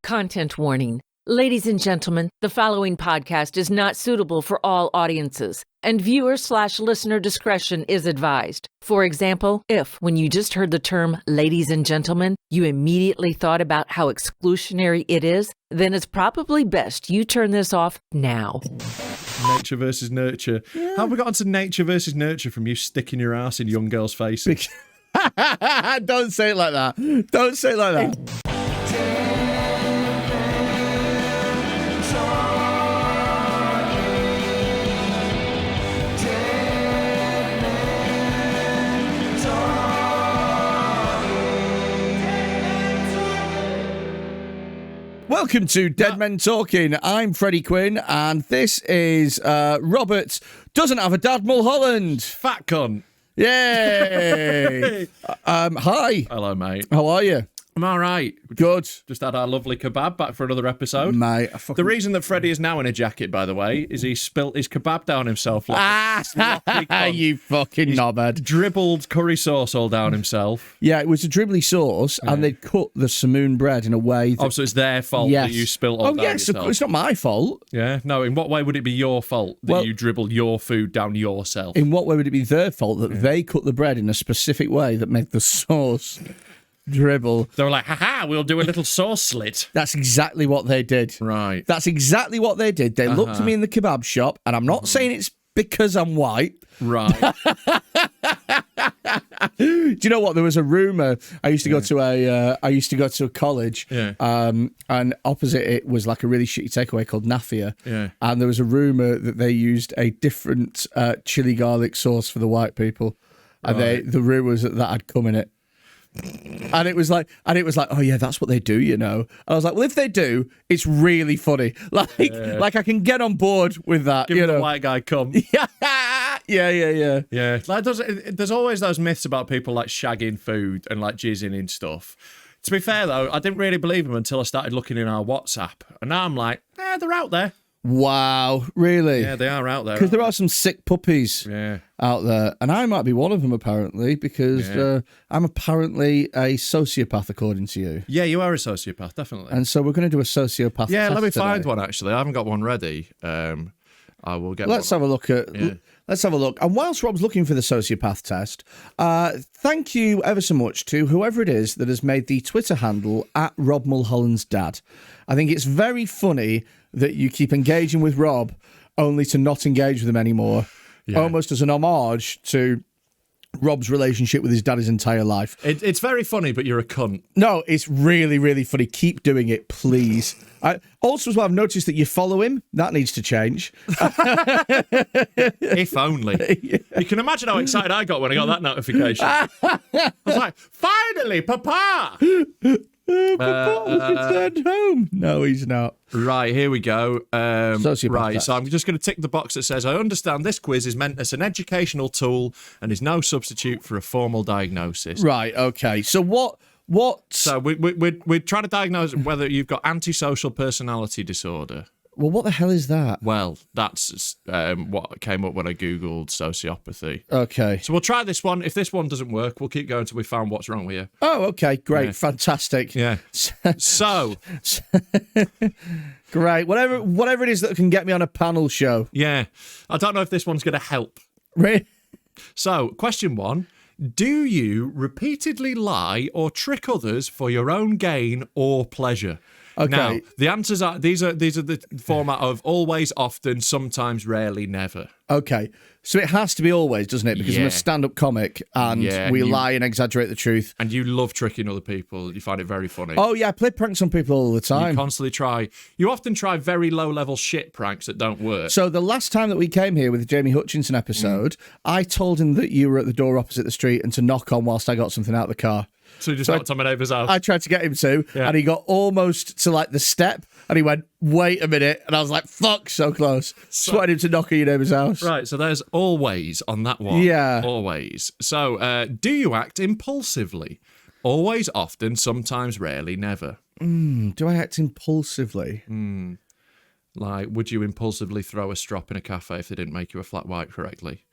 Content warning. Ladies and gentlemen, the following podcast is not suitable for all audiences, and viewer/listener discretion is advised. For example, if, when you just heard the term ladies and gentlemen, you immediately thought about how exclusionary it is, then it's probably best you turn this off now. Nature versus nurture. Yeah. How have we got onto nature versus nurture from you sticking your ass in young girls' faces? Don't say it like that. Don't say it like that. Welcome to Dead Men Talking. I'm Freddy Quinne, and this is Robert Doesn't Have a Dad Mulholland. Fat cunt. Yay! Hi. Hello, mate. How are you? I'm all right. Good. Just had our lovely kebab back for another episode. Mate, The reason that Freddy is now in a jacket, by the way, is he spilt his kebab down himself. Like you fucking knobhead. Dribbled curry sauce all down himself. Yeah, it was a dribbly sauce, and they'd cut the samoon bread in a way that... Oh, so it's their fault that you spilt all down yourself? It's not my fault. Yeah? No, in what way would it be your fault that you dribble your food down yourself? In what way would it be their fault that they cut the bread in a specific way that made the sauce... dribble. They were like, haha, we'll do a little sauce slit. That's exactly what they did. Right. That's exactly what they did. They looked at me in the kebab shop, and I'm not saying it's because I'm white. Right. Do you know what? There was a rumor. I used to go to a college. Yeah. And opposite it was like a really shitty takeaway called Nafia. Yeah. And there was a rumor that they used a different chili garlic sauce for the white people. And the rumor was that had come in it. And it was like, oh yeah, that's what they do, you know. And I was like, well, if they do, it's really funny. Like I can get on board with that. Give the white guy cum. Yeah. Like there's always those myths about people like shagging food and like jizzing in stuff. To be fair though, I didn't really believe them until I started looking in our WhatsApp, and now I'm like, they're out there. Wow, really? Yeah, they are out there. Because there are some sick puppies out there. And I might be one of them, apparently, because I'm apparently a sociopath, according to you. Yeah, you are a sociopath, definitely. And so we're going to do a sociopath test. Let me find one, actually. I haven't got one ready. I will get Let's have a look at... Let's have a look. And whilst Rob's looking for the sociopath test, thank you ever so much to whoever it is that has made the Twitter handle at Rob Mulholland's dad. I think it's very funny that you keep engaging with Rob only to not engage with him anymore. Yeah. Almost as an homage to Rob's relationship with his dad his entire life. It's very funny, but you're a cunt. No, it's really, really funny. Keep doing it, please. Also, as well, I've noticed that you follow him. That needs to change. If only. You can imagine how excited I got when I got that notification. I was like, finally, Papa! Papa's returned home. No, he's not. Right, here we go. Sociopath test. So I'm just going to tick the box that says, I understand this quiz is meant as an educational tool and is no substitute for a formal diagnosis. Right, okay. So what... So we're trying to diagnose whether you've got antisocial personality disorder. Well, what the hell is that? Well, that's what came up when I Googled sociopathy. Okay. So we'll try this one. If this one doesn't work, we'll keep going until we found what's wrong with you. Oh, okay. Great. Yeah. Fantastic. Yeah. So. Great. Whatever it is that can get me on a panel show. Yeah. I don't know if this one's going to help. Really? So, question 1. Do you repeatedly lie or trick others for your own gain or pleasure? Okay. Now, the answers are these are the format of always, often, sometimes, rarely, never. Okay. So it has to be always, doesn't it? Because I'm a stand-up comic and we lie and exaggerate the truth. And you love tricking other people. You find it very funny. Oh, yeah. I play pranks on people all the time. You constantly try. You often try very low-level shit pranks that don't work. So the last time that we came here with the Jamie Hutchinson episode, I told him that you were at the door opposite the street and to knock on whilst I got something out of the car. So you just knocked on my neighbour's house? I tried to get him to, and he got almost to, like, the step, and he went, wait a minute, and I was like, fuck, so close. Just wanted him to knock on your neighbour's house. Right, so there's always on that one. Yeah. Always. So, do you act impulsively? Always, often, sometimes, rarely, never. Do I act impulsively? Like, would you impulsively throw a strop in a cafe if they didn't make you a flat white correctly?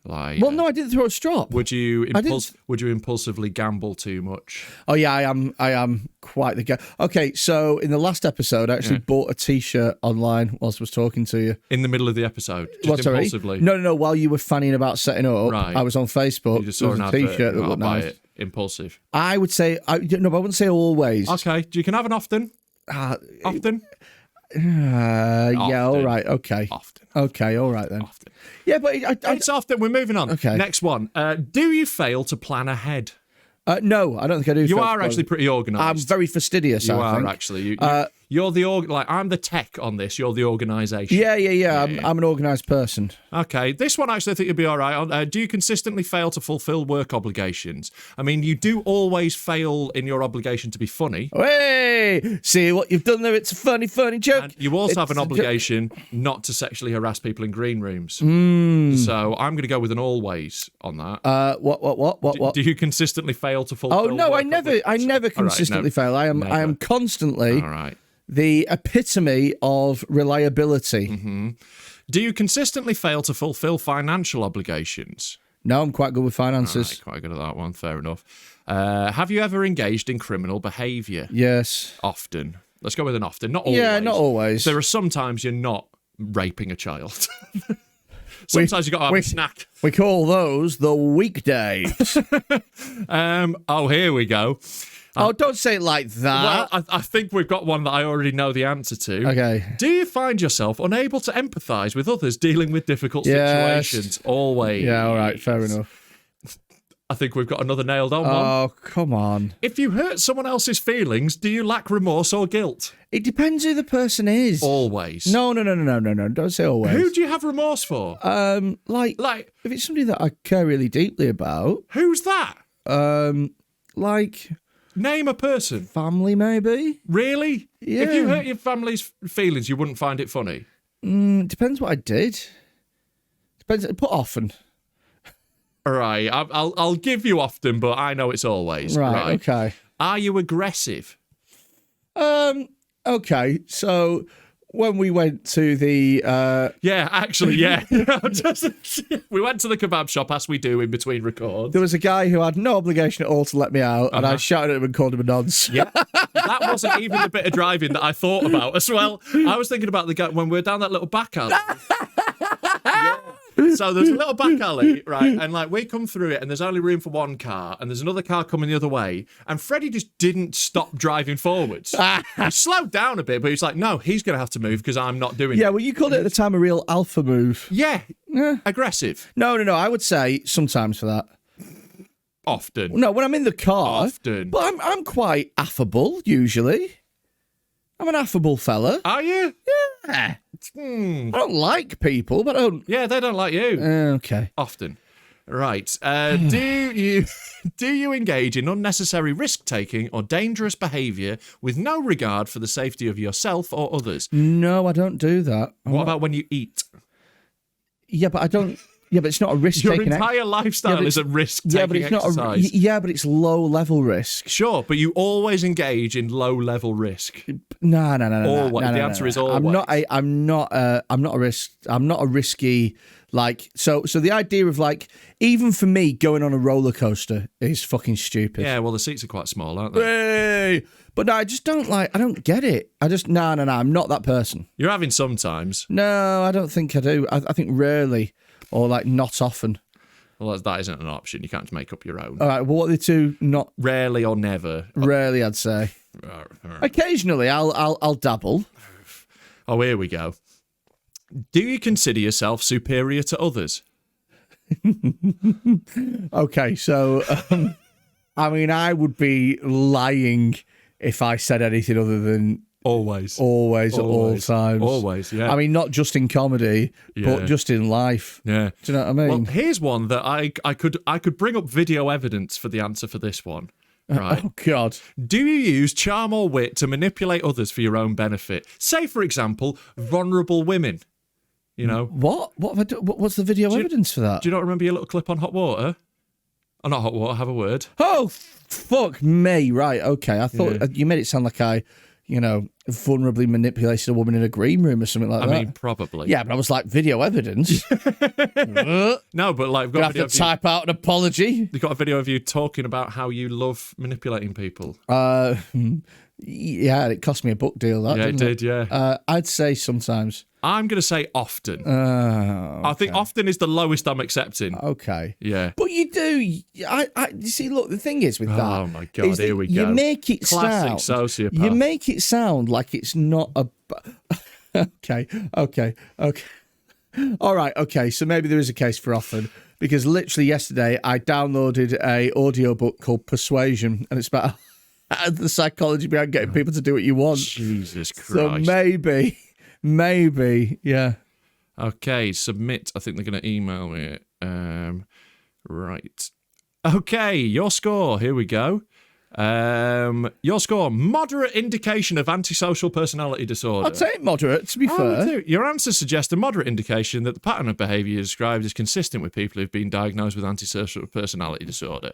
Like, Well, no, I didn't throw a strop. Would you impulsively gamble too much? Oh yeah, I am quite the guy. Okay, so in the last episode, I actually bought a T-shirt online whilst I was talking to you. In the middle of the episode, just What, sorry? impulsively. No. While you were fanning about setting up, Right. I was on Facebook. You just saw There an was a advert. T-shirt that I'll looked buy nice. it. Impulsive. I would say, I wouldn't say always. Okay, you can have an often. Often. Yeah, all right, okay. Often. Okay, all right then. Often. Yeah, but It's often. We're moving on. Okay. Next one. Do you fail to plan ahead? no, I don't think I do. You are actually pretty organised. I'm very fastidious. You I are think. actually. You're the I'm the tech on this. You're the organisation. Yeah. I'm an organised person. Okay, this one actually I think you'll be all right on. Do you consistently fail to fulfil work obligations? I mean, you do always fail in your obligation to be funny. Hey, see what you've done there? It's a funny joke. And you also have an obligation not to sexually harass people in green rooms. So I'm going to go with an always on that. What? Do you consistently fail to fulfill? Oh no, work I never obligations? consistently fail. I am constantly All right. the epitome of reliability. Mm-hmm. Do you consistently fail to fulfill financial obligations? No, I'm quite good with finances. Right, quite good at that one. Fair enough. Have you ever engaged in criminal behaviour? Yes. Often. Let's go with an often. Not always. Yeah, not always. There are some times you're not raping a child. Sometimes you've got to have a snack. We call those the weekdays. Here we go. Oh, don't say it like that. Well, I think we've got one that I already know the answer to. Okay. Do you find yourself unable to empathise with others dealing with difficult situations? Always. Yeah, all right, fair enough. I think we've got another nailed on one. Oh, come on. If you hurt someone else's feelings, do you lack remorse or guilt? It depends who the person is. Always. No. Don't say always. Who do you have remorse for? Like if it's somebody that I care really deeply about. Who's that? Like Name a person. family, maybe. Really? Yeah. If you hurt your family's feelings, you wouldn't find it funny? Depends what I did. Depends. Put often. All right. I'll give you often, but I know it's always. Right. Okay. Are you aggressive? Okay. So when we went to the Yeah, actually, yeah. We went to the kebab shop, as we do in between records. there was a guy who had no obligation at all to let me out, and I shouted at him and called him a nonce. Yeah, that wasn't even the bit of driving that I thought about as well. I was thinking about the guy when we were down that little back alley. Yeah. So there's a little back alley, right? And like we come through it, and there's only room for one car, and there's another car coming the other way. And Freddie just didn't stop driving forwards. He slowed down a bit, but he's like, no, he's going to have to move because I'm not doing it. Yeah, well, you called it at the time a real alpha move. Yeah. Aggressive. No. I would say sometimes for that. Often. No, when I'm in the car. Often. But I'm quite affable usually. I'm an affable fella. Are you? Yeah. I don't like people, but I don't. Yeah, they don't like you. Okay. Often. Right. Do you engage in unnecessary risk-taking or dangerous behaviour with no regard for the safety of yourself or others? No, I don't do that. What about when you eat? Yeah, but I don't. Yeah, but it's not a risk-taking. Your entire lifestyle is a risk-taking but it's exercise. not. Yeah, but it's low-level risk. Sure, but you always engage in low-level risk. No. Always. The answer is always. I'm not a risk. I'm not a risky. Like so the idea of like even for me going on a roller coaster is fucking stupid. Yeah, well the seats are quite small, aren't they? Hey! But no, I just don't like. I don't get it. I just no. I'm not that person. You're having sometimes. No, I don't think I do. I think rarely or like not often. Well, that isn't an option. You can't make up your own. All right. Well, what are the two? Not rarely or never. Rarely, I'd say. Occasionally, I'll dabble. Oh, here we go. Do you consider yourself superior to others? Okay, so I mean, I would be lying if I said anything other than always at all times. Always, yeah. I mean, not just in comedy, but just in life. Yeah. Do you know what I mean? Well, here's one that I could bring up video evidence for the answer for this one. Right. Oh, God. Do you use charm or wit to manipulate others for your own benefit? Say, for example, vulnerable women. You know. What? What have I done? What's the video evidence for that? Do you not remember your little clip on Hot Water? Oh, not Hot Water, have a word. Oh, fuck me. Right, okay. I thought you made it sound like I vulnerably manipulated a woman in a green room or something like that. I mean, probably. Yeah, but I was like, video evidence. No, but like, Gonna have to type out an apology. You've got a video of you talking about how you love manipulating people. Yeah, it cost me a book deal. That Yeah, it didn't did, yeah. I'd say sometimes. I'm going to say often. Okay. I think often is the lowest I'm accepting. Okay. Yeah. But you do. You see, look, the thing is with that. Oh, my God, here we go. You make it Classic sound. sociopath. You make it sound like it's not a. Okay. All right. Okay. So maybe there is a case for often. Because literally yesterday, I downloaded a audiobook called Persuasion, and it's about the psychology behind getting people to do what you want. Jesus Christ. So maybe, yeah. Okay, submit. I think they're going to email me. Right. Okay, your score. Here we go. Your score, moderate indication of antisocial personality disorder. I'd say moderate, to be fair. Your answers suggest a moderate indication that the pattern of behaviour you described is consistent with people who've been diagnosed with antisocial personality disorder.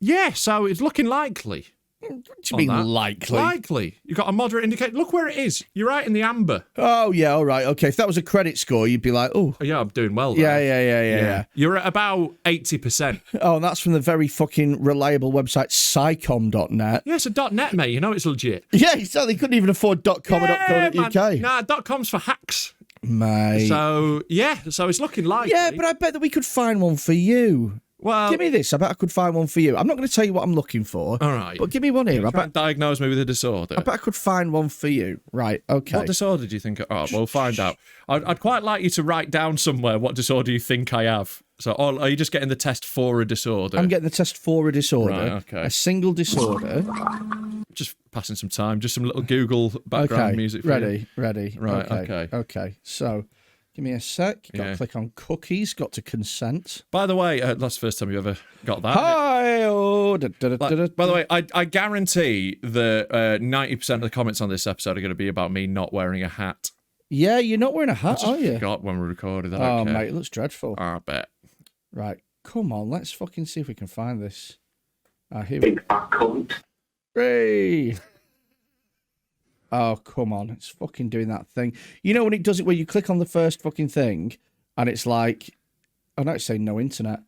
Yeah, so it's looking likely. What do you mean likely? Likely. You've got a moderate indication. Look where it is. You're right in the amber. Oh, yeah, all right. Okay, if that was a credit score, you'd be like, oh. Yeah, I'm doing well there. Yeah. You're at about 80%. Oh, and that's from the very fucking reliable website, psycom.net. Yeah, it's a .net, mate. You know it's legit. Yeah, so they couldn't even afford .com or .co.uk. Nah, .com's for hacks. Mate. So it's looking likely. Yeah, but I bet that we could find one for you. Well, give me this. I bet I could find one for you. I'm not going to tell you what I'm looking for. All right. But give me one here. I bet diagnose me with a disorder. I bet I could find one for you. Right, okay. What disorder do you think? Oh, we'll find out. I'd quite like you to write down somewhere what disorder you think I have. So, are you just getting the test for a disorder? I'm getting the test for a disorder. Right, okay. A single disorder. Just passing some time. Just some little Google background music for you. Ready. Right, okay. Okay, so give me a sec. Got to click on cookies. Got to consent. By the way, that's the first time you ever got that. Hi. By the way, I guarantee that 90% of the comments on this episode are going to be about me not wearing a hat. Yeah, you're not wearing a hat, are you? I forgot when we recorded that. Oh, mate, it looks dreadful. I bet. Right, come on, let's fucking see if we can find this. Here we go. Cunt. Hey. Oh, come on. It's fucking doing that thing. You know when it does it where you click on the first fucking thing and it's like... Oh, no, it's saying no internet.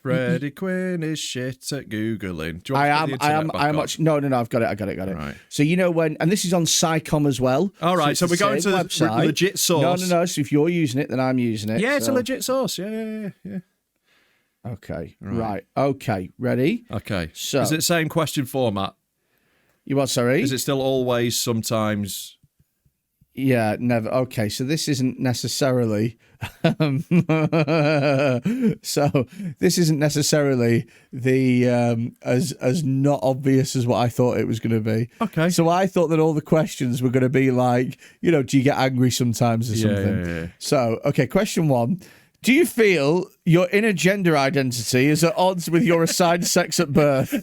Freddy Quinne is shit at Googling. Do you I want am actually... No, I've got it. Right. So you know when... And this is on Psycom as well. All right, so we're going to the legit source. No. So if you're using it, then I'm using it. Yeah, it's a legit source. Yeah. Okay. Right. Okay. Ready? Okay. So... Is it the same question format? You what, sorry? Is it still always, sometimes? Yeah, never. Okay, so this isn't necessarily... so this isn't necessarily the as not obvious as what I thought it was going to be. Okay. So I thought that all the questions were going to be like, do you get angry sometimes or something? Yeah. So, okay, question 1. Do you feel your inner gender identity is at odds with your assigned sex at birth?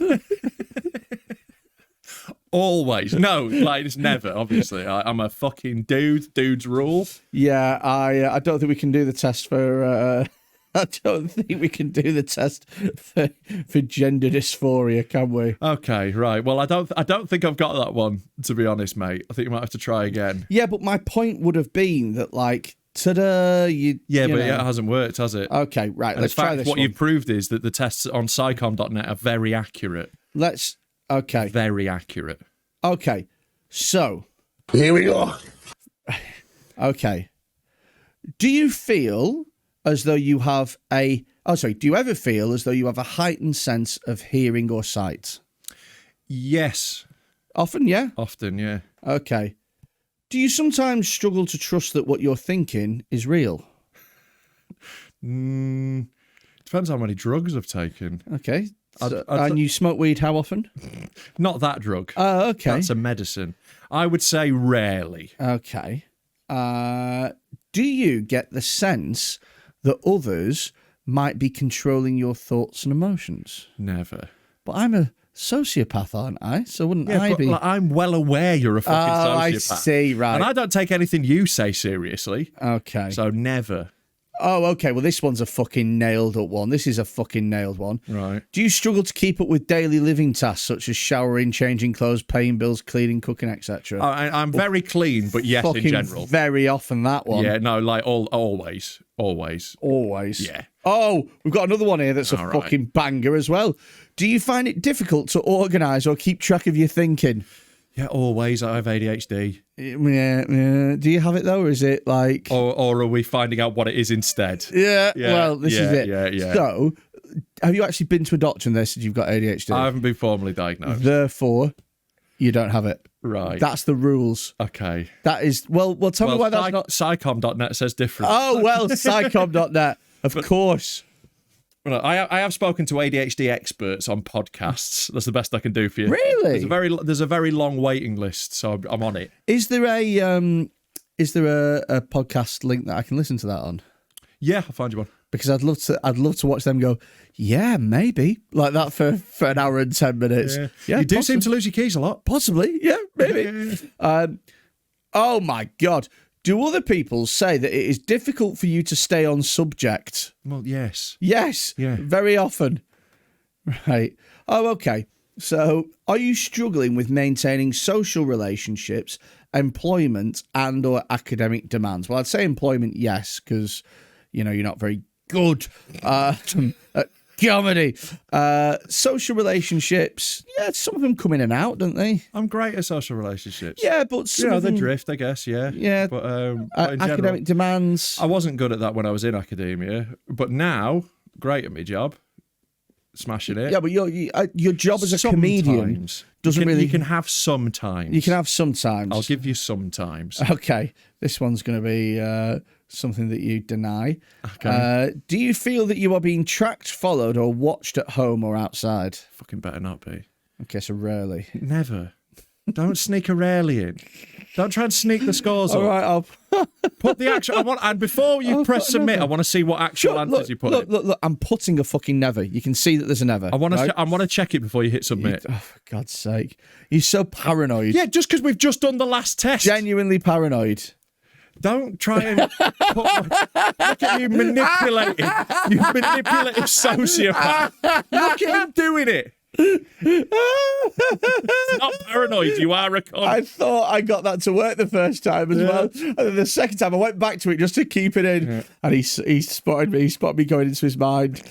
Always. No, like it's never, obviously. I'm a fucking dude. Dudes rule. Yeah, I don't think we can do the test for... I don't think we can do the test for gender dysphoria, can we? Okay, right. Well, I don't think I've got that one, to be honest, mate. I think you might have to try again. Yeah, but my point would have been that, like, ta-da, it hasn't worked, has it? Okay, right, and let's try this what one. you've proved is that the tests on psychom.net are very accurate. Okay. Very accurate. Okay, so... Here we go. Okay. Do you feel as though you have do you ever feel as though you have a heightened sense of hearing or sight? Yes. Often, yeah? Often, yeah. Okay. Do you sometimes struggle to trust that what you're thinking is real? Depends how many drugs I've taken. Okay. And you smoke weed how often? Not that drug. Oh, okay. That's a medicine. I would say rarely. Okay. Do you get the sense that others might be controlling your thoughts and emotions? Never. But I'm a sociopath, aren't I? So wouldn't I be? Like, I'm well aware you're a fucking sociopath. I see, right. And I don't take anything you say seriously. Okay. So never. Oh, okay. Well, this one's a fucking nailed up one. This is a fucking nailed one. Right. Do you struggle to keep up with daily living tasks such as showering, changing clothes, paying bills, cleaning, cooking, etc.? I'm very clean, but yes, in general. Very often that one. Yeah, no, like always. Always. Yeah. Oh, we've got another one here that's a All right. fucking banger as well. Do you find it difficult to organise or keep track of your thinking? Yeah, always. I have ADHD. Yeah. Do you have it though, or is it like... Or are we finding out what it is instead? Yeah, Yeah, well, this is it. yeah. So, have you actually been to a doctor and they said you've got ADHD? I haven't been formally diagnosed. Therefore, you don't have it. Right. That's the rules. Okay. That is... Well, tell me why that's not... Psycom.net says different. Oh, well, psycom.net. Of course. Right, I have spoken to ADHD experts on podcasts. That's the best I can do for you. Really? There's a very long waiting list, so I'm on it. Is there a podcast link that I can listen to that on? Yeah, I'll find you one. Because I'd love to watch them go, yeah, maybe. Like that for an hour and 10 minutes. Yeah, you do seem to lose your keys a lot. Possibly, yeah, maybe. Oh my God. Do other people say that it is difficult for you to stay on subject? Well, yes. Yes. Yeah. Very often. Right. Oh, okay. So, are you struggling with maintaining social relationships, employment, and or academic demands? Well, I'd say employment, yes, because, you're not very good at comedy. Social relationships, yeah, some of them come in and out, don't they? I'm great at social relationships. Yeah, but some of the them... drift, I guess, yeah. Yeah. But in academic general, demands... I wasn't good at that when I was in academia, but now, great at my job. Smashing it. Yeah, but your job as a comedian doesn't really... You can have sometimes. You can have sometimes. I'll give you sometimes. Okay, this one's going to be something that you deny. Okay. Do you feel that you are being tracked, followed, or watched at home or outside? Fucking better not be. Okay, so rarely. Never. Don't sneak a rarely in. Don't try and sneak the scores All up. right, I'll... Put the actual... and before you press submit, never. I want to see what actual answers you put in. Look, I'm putting a fucking never. You can see that there's a never. I want to right? I want to check it before you hit submit. Oh, for God's sake. You're so paranoid. Yeah, just because we've just done the last test. Genuinely paranoid. Don't try and look at you manipulating. You manipulative sociopath. Look at him doing it. It's not paranoid. You are a cunt. I thought I got that to work the first time as well. And then the second time I went back to it just to keep it in. Yeah. And he spotted me. He spotted me going into his mind.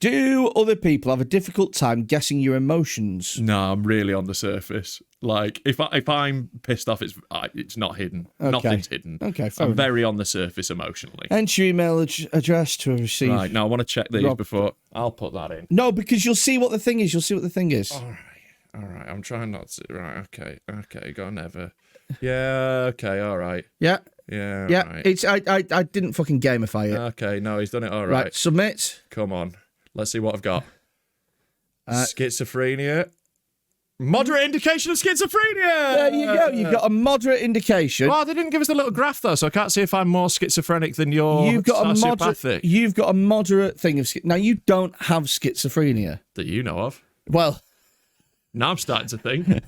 Do other people have a difficult time guessing your emotions? No, I'm really on the surface. Like, if I'm pissed off, it's not hidden. Okay. Nothing's hidden. Okay, I'm very on the surface emotionally. Enter your email address to receive. Right, now I want to check these before. I'll put that in. No, because you'll see what the thing is. All right. I'm trying not to. Right, okay. Go never. Yeah, okay, all right. Yeah. Yeah, right. It's I didn't fucking gamify it. Okay, no, he's done it all right. Right, submit. Come on. Let's see what I've got. Schizophrenia. Moderate indication of schizophrenia. There you go. You've got a moderate indication. Well, they didn't give us the little graph though, so I can't see if I'm more schizophrenic than you're sociopathic. You've got a moderate thing of now. You don't have schizophrenia that you know of. Well, now I'm starting to think.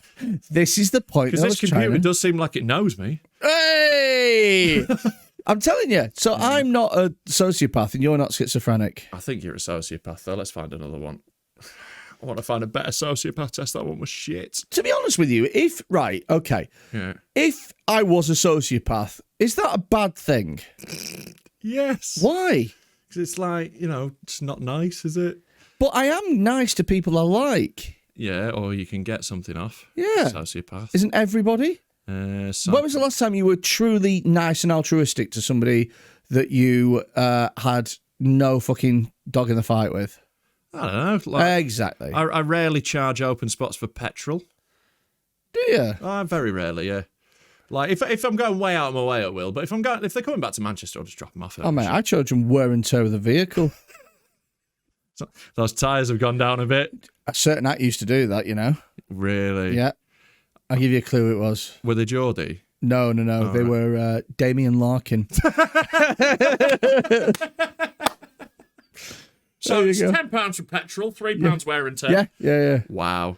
This is the point. Because this computer does seem like it knows me. Hey. I'm telling you. So I'm not a sociopath and you're not schizophrenic. I think you're a sociopath, though. Let's find another one. I want to find a better sociopath test. That one was shit. To be honest with you, if I was a sociopath, is that a bad thing? Yes. Why? Because it's like, it's not nice, is it? But I am nice to people I like. Yeah, or you can get something off. Yeah. Sociopath. Isn't everybody? When was the last time you were truly nice and altruistic to somebody that you had no fucking dog in the fight with? I don't know. Exactly. I rarely charge open spots for petrol. Do you? Very rarely, yeah. Like, if I'm going way out of my way, I will. But if they're coming back to Manchester, I'll just drop them off. Oh, mate, I charge them wear and tear of the vehicle. So, those tyres have gone down a bit. A certain act used to do that, Really? Yeah. I'll give you a clue who it was. Were they Geordie? No. They were Damien Larkin. So it's £10 for petrol, £3 wear and tear. Yeah. Wow.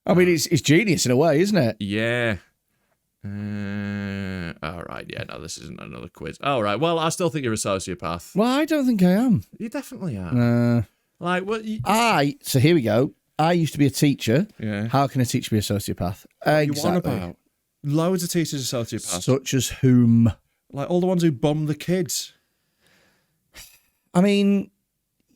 I mean, it's genius in a way, isn't it? Yeah. All right, yeah, no, this isn't another quiz. All right, well, I still think you're a sociopath. Well, I don't think I am. You definitely are. Like, what? So here we go. I used to be a teacher. Yeah. How can a teacher be a sociopath? Exactly. What about? Loads of teachers are sociopaths. Such as whom? Like all the ones who bum the kids. I mean,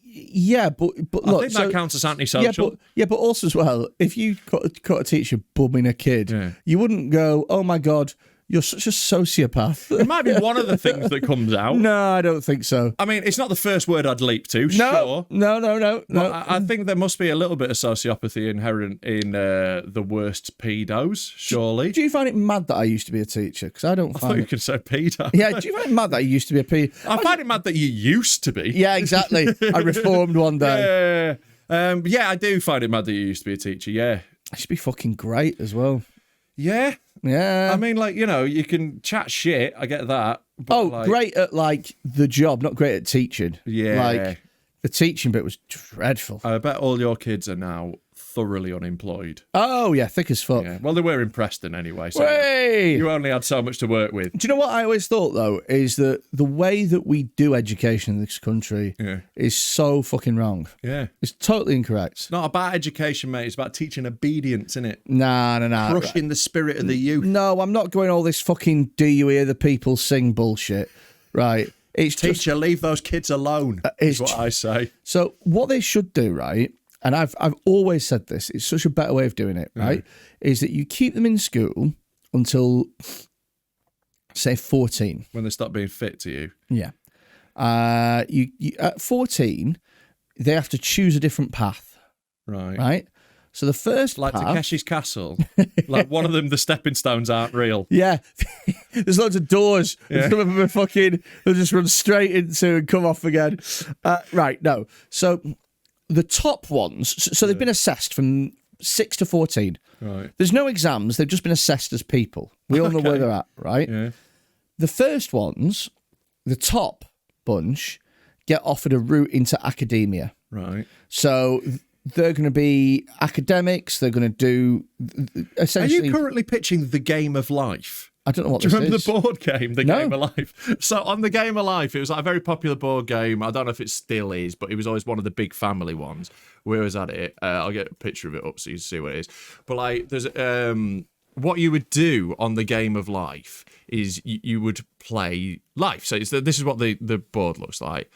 yeah, but look, I think that counts as antisocial. Yeah, but also as well, if you caught a teacher bumming a kid, you wouldn't go, "Oh my God, you're such a sociopath." It might be one of the things that comes out. No, I don't think so. I mean, it's not the first word I'd leap to. No, sure. No. I think there must be a little bit of sociopathy inherent in the worst pedos, surely. Do you find it mad that I used to be a teacher? Because I don't I find thought you could say pedo. Yeah, do you find it mad that I used to be a pedo? I find it mad that you used to be. Yeah, exactly. I reformed one day. Yeah, I do find it mad that you used to be a teacher, yeah. I should be fucking great as well. Yeah. Yeah. I mean, like, you know, you can chat shit, I get that. But great at, like, the job, not great at teaching. Yeah. Like, the teaching bit was dreadful. I bet all your kids are now thoroughly unemployed. Oh, yeah, thick as fuck. Yeah. Well, they were in Preston anyway, so Way! you only had so much to work with. Do you know what I always thought, though, is that the way that we do education in this country is so fucking wrong. Yeah. It's totally incorrect. It's not about education, mate. It's about teaching obedience, innit? Nah. Crushing the spirit of the youth. No, I'm not going all this fucking do you hear the people sing bullshit. Right. It's Teacher, leave those kids alone, is what I say. So what they should do, right, and I've always said this, it's such a better way of doing it, right, is that you keep them in school until, say, 14. When they stop being fit to you. Yeah. You at 14, they have to choose a different path. Right? So the first like path... Takeshi's Castle. Like one of them, the stepping stones aren't real. Yeah. There's loads of doors. Yeah. Some of them are fucking... They'll just run straight into and come off again. Right, no. So the top ones... So they've been assessed from 6 to 14. Right. There's no exams. They've just been assessed as people. We all know where they're at, right? Yeah. The first ones, the top bunch, get offered a route into academia. Right. So... They're going to be academics. They're going to do essentially... Are you currently pitching the game of life? I don't know what Do this you remember is. the board game, the Game of Life? So on the Game of Life, it was like a very popular board game. I don't know if it still is, but it was always one of the big family ones. We always had it. I'll get a picture of it up so you can see what it is. But like, there's what you would do on the Game of Life is you would play life. So this is what the board looks like,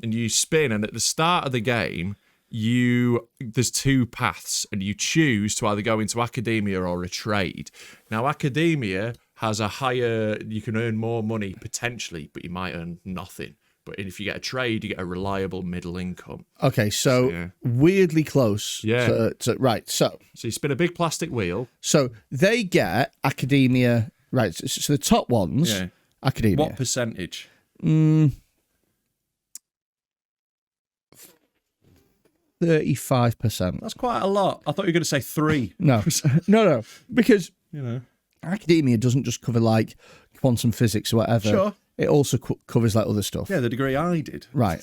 and you spin, and at the start of the game, there's two paths, and you choose to either go into academia or a trade. Now, academia has a higher, you can earn more money potentially, but you might earn nothing. But if you get a trade, you get a reliable middle income. Okay, so weirdly close. Yeah. Right, so you spin a big plastic wheel. So they get academia, right, so the top ones, academia. What percentage? 35%. That's quite a lot. I thought you were going to say 3. No, because you know, academia doesn't just cover like quantum physics or whatever. Sure. It also covers like other stuff. Yeah, the degree I did. Right.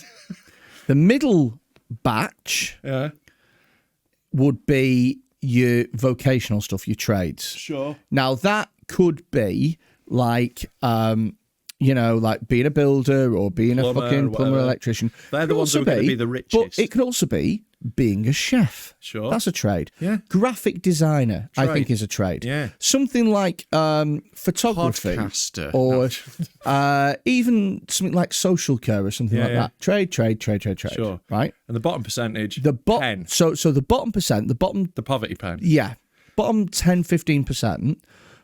The middle batch would be your vocational stuff, your trades. Sure. Now that could be like like being a builder or being a fucking plumber, electrician. They're the ones who are going to be the richest. But it could also be being a chef. Sure. That's a trade. Yeah. Graphic designer, I think, is a trade. Yeah. Something like photography. Podcaster. Or even something like social care or something like that. Trade. Sure. Right? And the bottom percentage, pen. So the bottom percent, the poverty pen. Yeah. Bottom 10, 15%,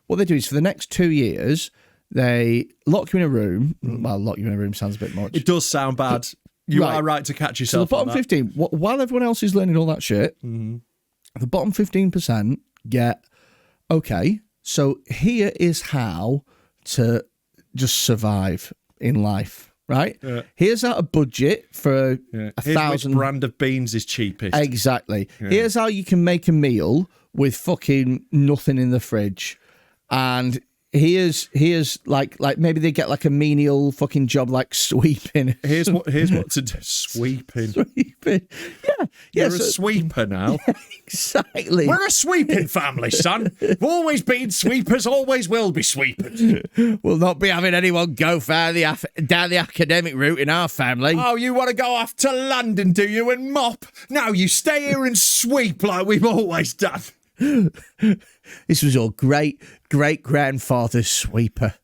what they do is for the next 2 years, they lock you in a room. Well, lock you in a room sounds a bit much. It does sound bad. You are right to catch yourself. So the bottom 15, while everyone else is learning all that shit, the bottom 15% get, okay, so here is how to just survive in life, right? Yeah. Here's how a budget for 1,000. Which brand of beans is cheapest. Exactly. Yeah. Here's how you can make a meal with fucking nothing in the fridge. And here's like maybe they get like a menial fucking job like sweeping. Here's what to do. Sweeping. Yeah. You're a sweeper now. Exactly. We're a sweeping family, son. We've always been sweepers, always will be sweepers. We'll not be having anyone go down the academic route in our family. Oh, you want to go off to London, do you, and mop? No, you stay here and sweep like we've always done. This was your great-grandfather's sweeper,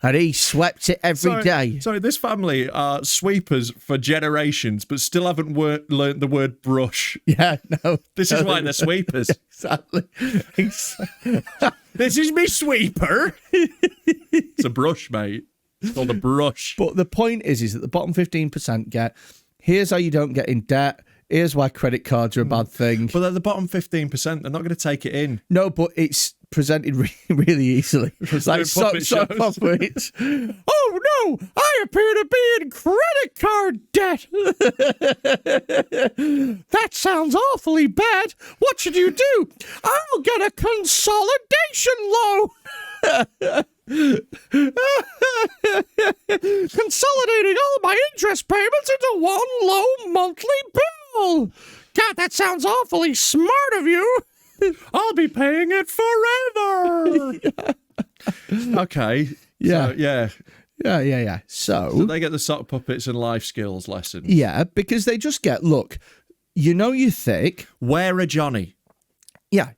and he swept it every day. Sorry, this family are sweepers for generations, but still haven't learnt the word brush. Yeah, no. This is why they're sweepers. Exactly. This is me sweeper. It's a brush, mate. It's called a brush. But the point is that the bottom 15% get, here's how you don't get in debt. Here's why credit cards are a bad thing. But at the bottom 15%, they're not going to take it in. No, but it's presented really easily. It's like soap operas. Oh no, I appear to be in credit card debt. That sounds awfully bad. What should you do? I'll get a consolidation loan. Consolidating all my interest payments into one low monthly bill. God, that sounds awfully smart of you. I'll be paying it forever. Okay. Yeah. So, yeah. Yeah. So they get the sock puppets and life skills lessons. Yeah, because they just get, look, you know you're thick. Wear a Johnny. Yeah.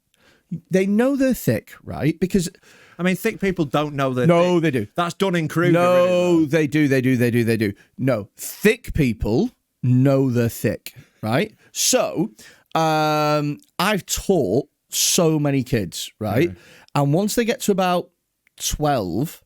They know they're thick, right? Because... I mean, thick people don't know they're thick. No, they do. That's Dunning-Kruger. No, they do. No, thick people know they're thick, right? So, I've taught so many kids, right? Yeah. And once they get to about 12,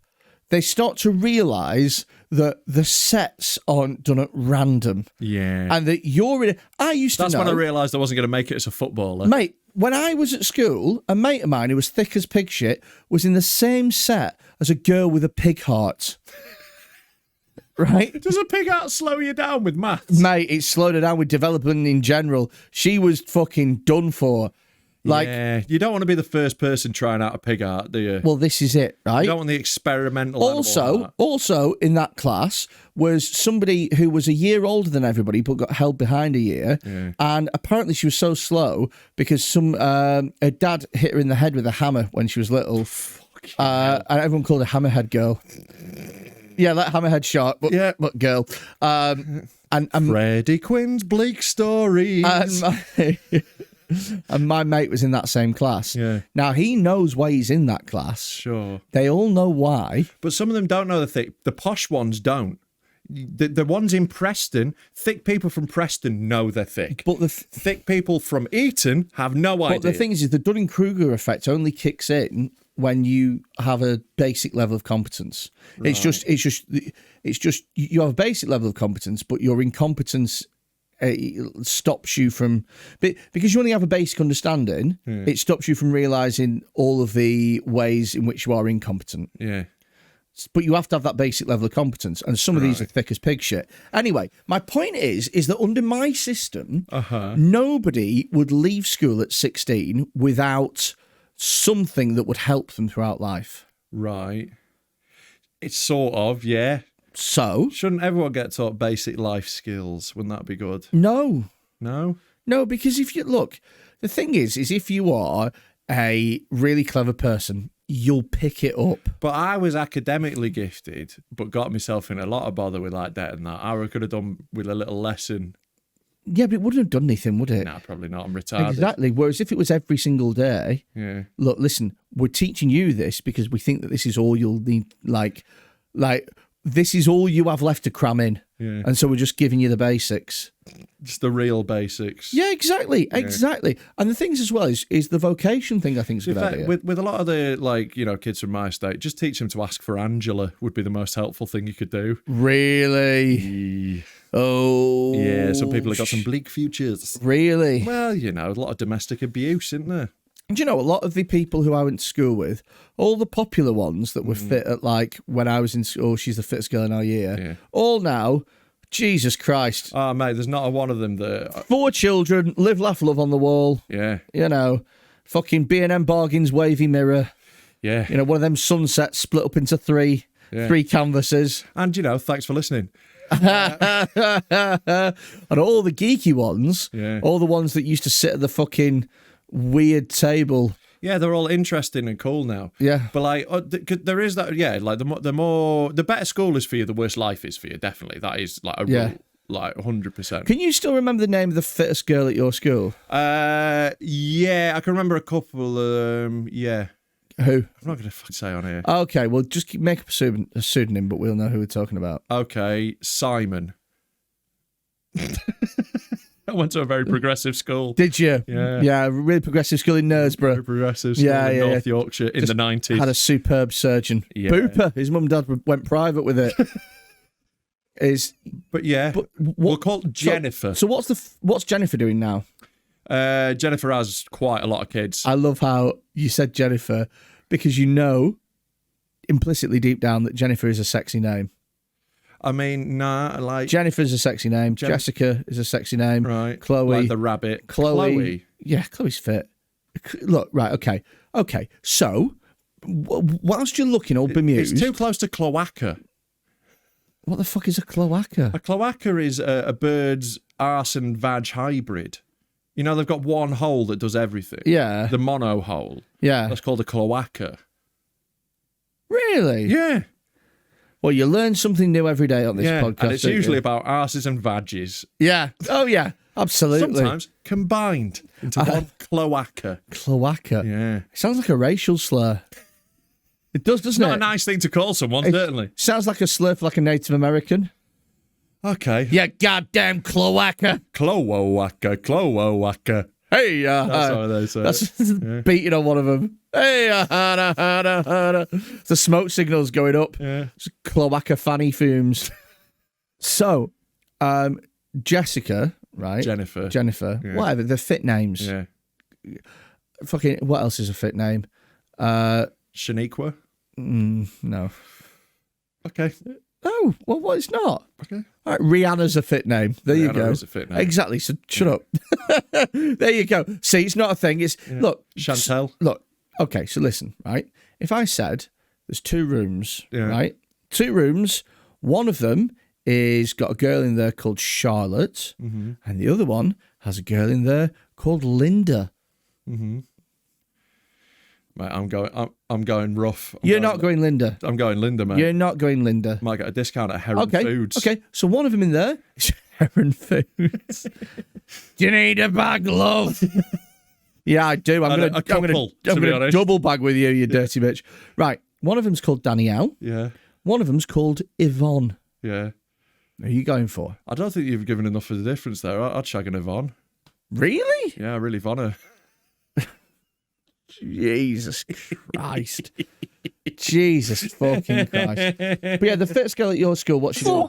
they start to realise that the sets aren't done at random. Yeah. And that you're in... That's when I realised I wasn't going to make it as a footballer. Mate, when I was at school, a mate of mine who was thick as pig shit was in the same set as a girl with a pig heart. Right? Does a pig heart slow you down with maths? Mate, it slowed her down with development in general. She was fucking done for. Like, yeah, you don't want to be the first person trying out a pig heart, do you? Well, this is it, right? You don't want the experimental Also in that class was somebody who was a year older than everybody, but got held behind a year. Yeah. And apparently she was so slow because her dad hit her in the head with a hammer when she was little. And everyone called her Hammerhead Girl. Yeah, like Hammerhead Shark, but girl. And Freddy Quinne's bleak stories. And my mate was in that same class. Yeah. Now, he knows why he's in that class. Sure. They all know why. But some of them don't know the thick. The posh ones don't. The ones in Preston, thick people from Preston know they're thick. But the thick people from Eton have no idea. But the thing is the Dunning-Kruger effect only kicks in when you have a basic level of competence. Right. It's just you have a basic level of competence, but your incompetence stops you from, because you only have a basic understanding. Yeah. It stops you from realising all of the ways in which you are incompetent. Yeah. But you have to have that basic level of competence, and some of these are thick as pig shit. Anyway, my point is that under my system, nobody would leave school at 16 without something that would help them throughout life. Right. It's sort of, yeah. So? Shouldn't everyone get taught basic life skills? Wouldn't that be good? No. No? No, because if you look, the thing is if you are a really clever person, you'll pick it up. But I was academically gifted, but got myself in a lot of bother with like debt and that. I could have done with a little lesson. Yeah, but it wouldn't have done anything, would it? No, probably not. I'm retarded. Exactly. Whereas if it was every single day, yeah. Look, listen, we're teaching you this because we think that this is all you'll need, like this is all you have left to cram in. Yeah. And so we're just giving you the basics. Just the real basics. Yeah, exactly. Yeah. Exactly. And the things as well is the vocation thing, I think, is a good idea. With a lot of the, kids from my estate, just teach them to ask for Angela would be the most helpful thing you could do. Really? Oh. Yeah, some people have got some bleak futures. Really? Well, a lot of domestic abuse, isn't there? Do you know, a lot of the people who I went to school with, all the popular ones that were fit at, when I was in school, she's the fittest girl in our year, all now, Jesus Christ. Oh, mate, there's not a one of them that... 4 children, live, laugh, love on the wall. Yeah. Fucking B&M Bargains, wavy mirror. Yeah. You know, one of them sunsets split up into three canvases. And, thanks for listening. And all the geeky ones, Yeah. all the ones that used to sit at the fucking weird table. Yeah, they're all interesting and cool now. Yeah. But like, there is that. Yeah, like the better school is for you, the worse life is for you. Definitely, that is like a rule, like 100%. Can you still remember the name of the fittest girl at your school? Yeah, I can remember a couple. Yeah. Who? I'm not going to say on here. Okay, well, just make up a pseudonym, but we'll know who we're talking about. Okay, Simon. I went to a very progressive school. Did you? Yeah. Yeah, a really progressive school in Knaresborough. Very progressive school in North Yorkshire in the 90s. Had a superb surgeon. Yeah. Booper. His mum and dad went private with it. We'll call it Jennifer. So what's Jennifer doing now? Jennifer has quite a lot of kids. I love how you said Jennifer because you know implicitly deep down that Jennifer is a sexy name. I mean, nah, like... Jennifer's a sexy name. Jessica is a sexy name. Right. Chloe. Like the rabbit. Chloe. Yeah, Chloe's fit. Look, right, okay. So, whilst you're looking all bemused... It's too close to cloaca. What the fuck is a cloaca? A cloaca is a bird's arse and vag hybrid. You know, they've got one hole that does everything. Yeah. The mono hole. Yeah. That's called a cloaca. Really? Yeah. Well, you learn something new every day on this podcast. And it's usually about arses and vages. Yeah. Oh, yeah. Absolutely. Sometimes combined into one cloaca. Cloaca. Yeah. It sounds like a racial slur. It does, doesn't Not it? a nice thing to call someone, certainly. Sounds like a slur for like a Native American. Okay. Yeah, goddamn cloaca. Cloaca. Hey, That's how they say that's it. beating on one of them. Hey, the smoke signal's going up. Yeah. It's cloaca fanny fumes. So, Jessica, right? Jennifer. Yeah. Whatever, they're fit names. Yeah. Fucking, what else is a fit name? Shaniqua. No. Okay. Oh, well, it's not. Okay. All right, Rihanna's a fit name. There you go. Rihanna is a fit name. Exactly. So shut up. There you go. See, it's not a thing. It's look, Chantel. Look. Okay, so listen, right? If I said there's 2 rooms, Yeah. right? 2 rooms. One of them is got a girl in there called Charlotte, and the other one has a girl in there called Linda. Mate, I'm going rough. You're not going Linda. I'm going Linda, mate. You're not going Linda. Might get a discount at Heron Foods. Okay, so one of them in there is Heron Foods. Do you need a bag, love? Yeah, I do. I'm gonna double bag with you, you dirty bitch. Right, one of them's called Danielle. Yeah. One of them's called Yvonne. Yeah. Who are you going for? I don't think you've given enough of the difference there. I'd shag an Yvonne. Really? Yeah, I really want her. Jesus Christ. Jesus fucking Christ. But yeah, the fittest girl at your school, what's she doing?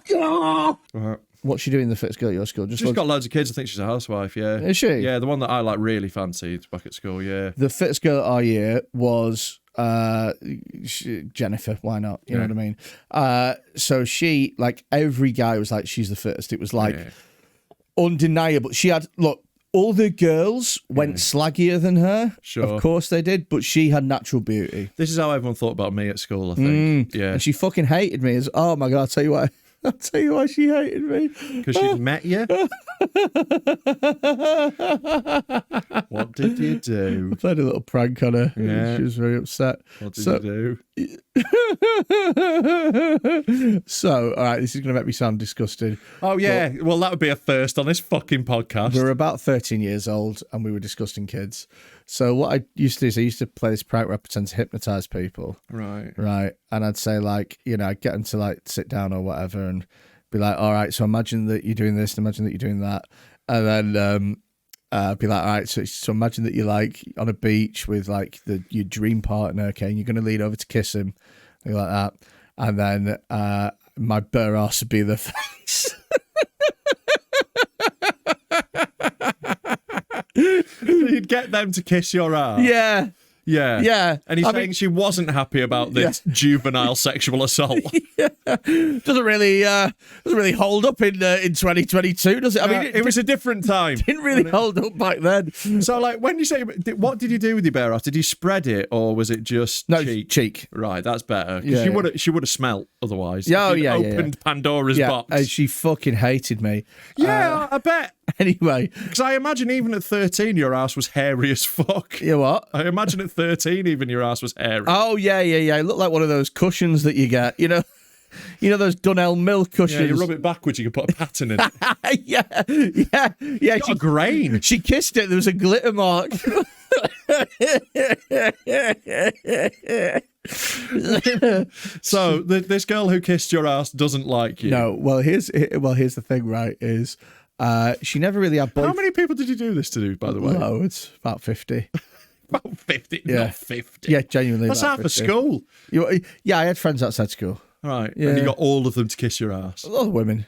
Right. What's she doing, the fittest girl at your school? She's got loads of kids. I think she's a housewife, yeah. Is she? Yeah, the one that I like really fancied back at school, yeah. The fittest girl at our year was Jennifer. Why not? You know what I mean? So she, like, every guy was like, she's the fittest. It was like undeniable. She had, look, all the girls went slaggier than her. Sure. Of course they did, but she had natural beauty. This is how everyone thought about me at school, I think. Yeah. And she fucking hated me. Oh my God, I'll tell you why she hated me. Because she'd met you? What did you do? I played a little prank on her. Yeah. She was very upset. What did you do? So, all right, this is going to make me sound disgusting. Oh, yeah. Well, that would be a first on this fucking podcast. We were about 13 years old and we were disgusting kids. So what I used to do is I used to play this prank where I pretend to hypnotise people. Right. And I'd say, like, you know, I'd get them to, like, sit down or whatever and be like, all right, so imagine that you're doing this and imagine that you're doing that. And then be like, all right, so imagine that you're, like, on a beach with, like, your dream partner, okay, and you're going to lean over to kiss him, like that. And then my bare ass would be the face. You'd get them to kiss your ass. Yeah. Yeah. Yeah. And he's saying she wasn't happy about this juvenile sexual assault. Doesn't really hold up in 2022, does it? I mean, it was a different time. Didn't really hold up back then. So, like, when you say, what did you do with your bare ass? Did you spread it, or was it just cheek? Right, that's better. Because she would have smelt otherwise. Opened Pandora's box. And she fucking hated me. Yeah, I bet. Anyway, because I imagine even at 13, your ass was hairy as fuck. You what? I imagine at 13, even your ass was hairy. Oh yeah. It looked like one of those cushions that you get. You know those Dunelm Mill cushions. Yeah, you rub it backwards, you can put a pattern in it. yeah. Got a grain. She kissed it. There was a glitter mark. So this girl who kissed your ass doesn't like you. No. Well, here's the thing. Right? Is she never really had boyfriends. How many people did you do this to, by the way? No, it's about 50. About 50? Yeah. Not 50. Yeah, genuinely. That's half 50. a school. Yeah, I had friends outside school. Right. Yeah. And you got all of them to kiss your ass. A lot of women.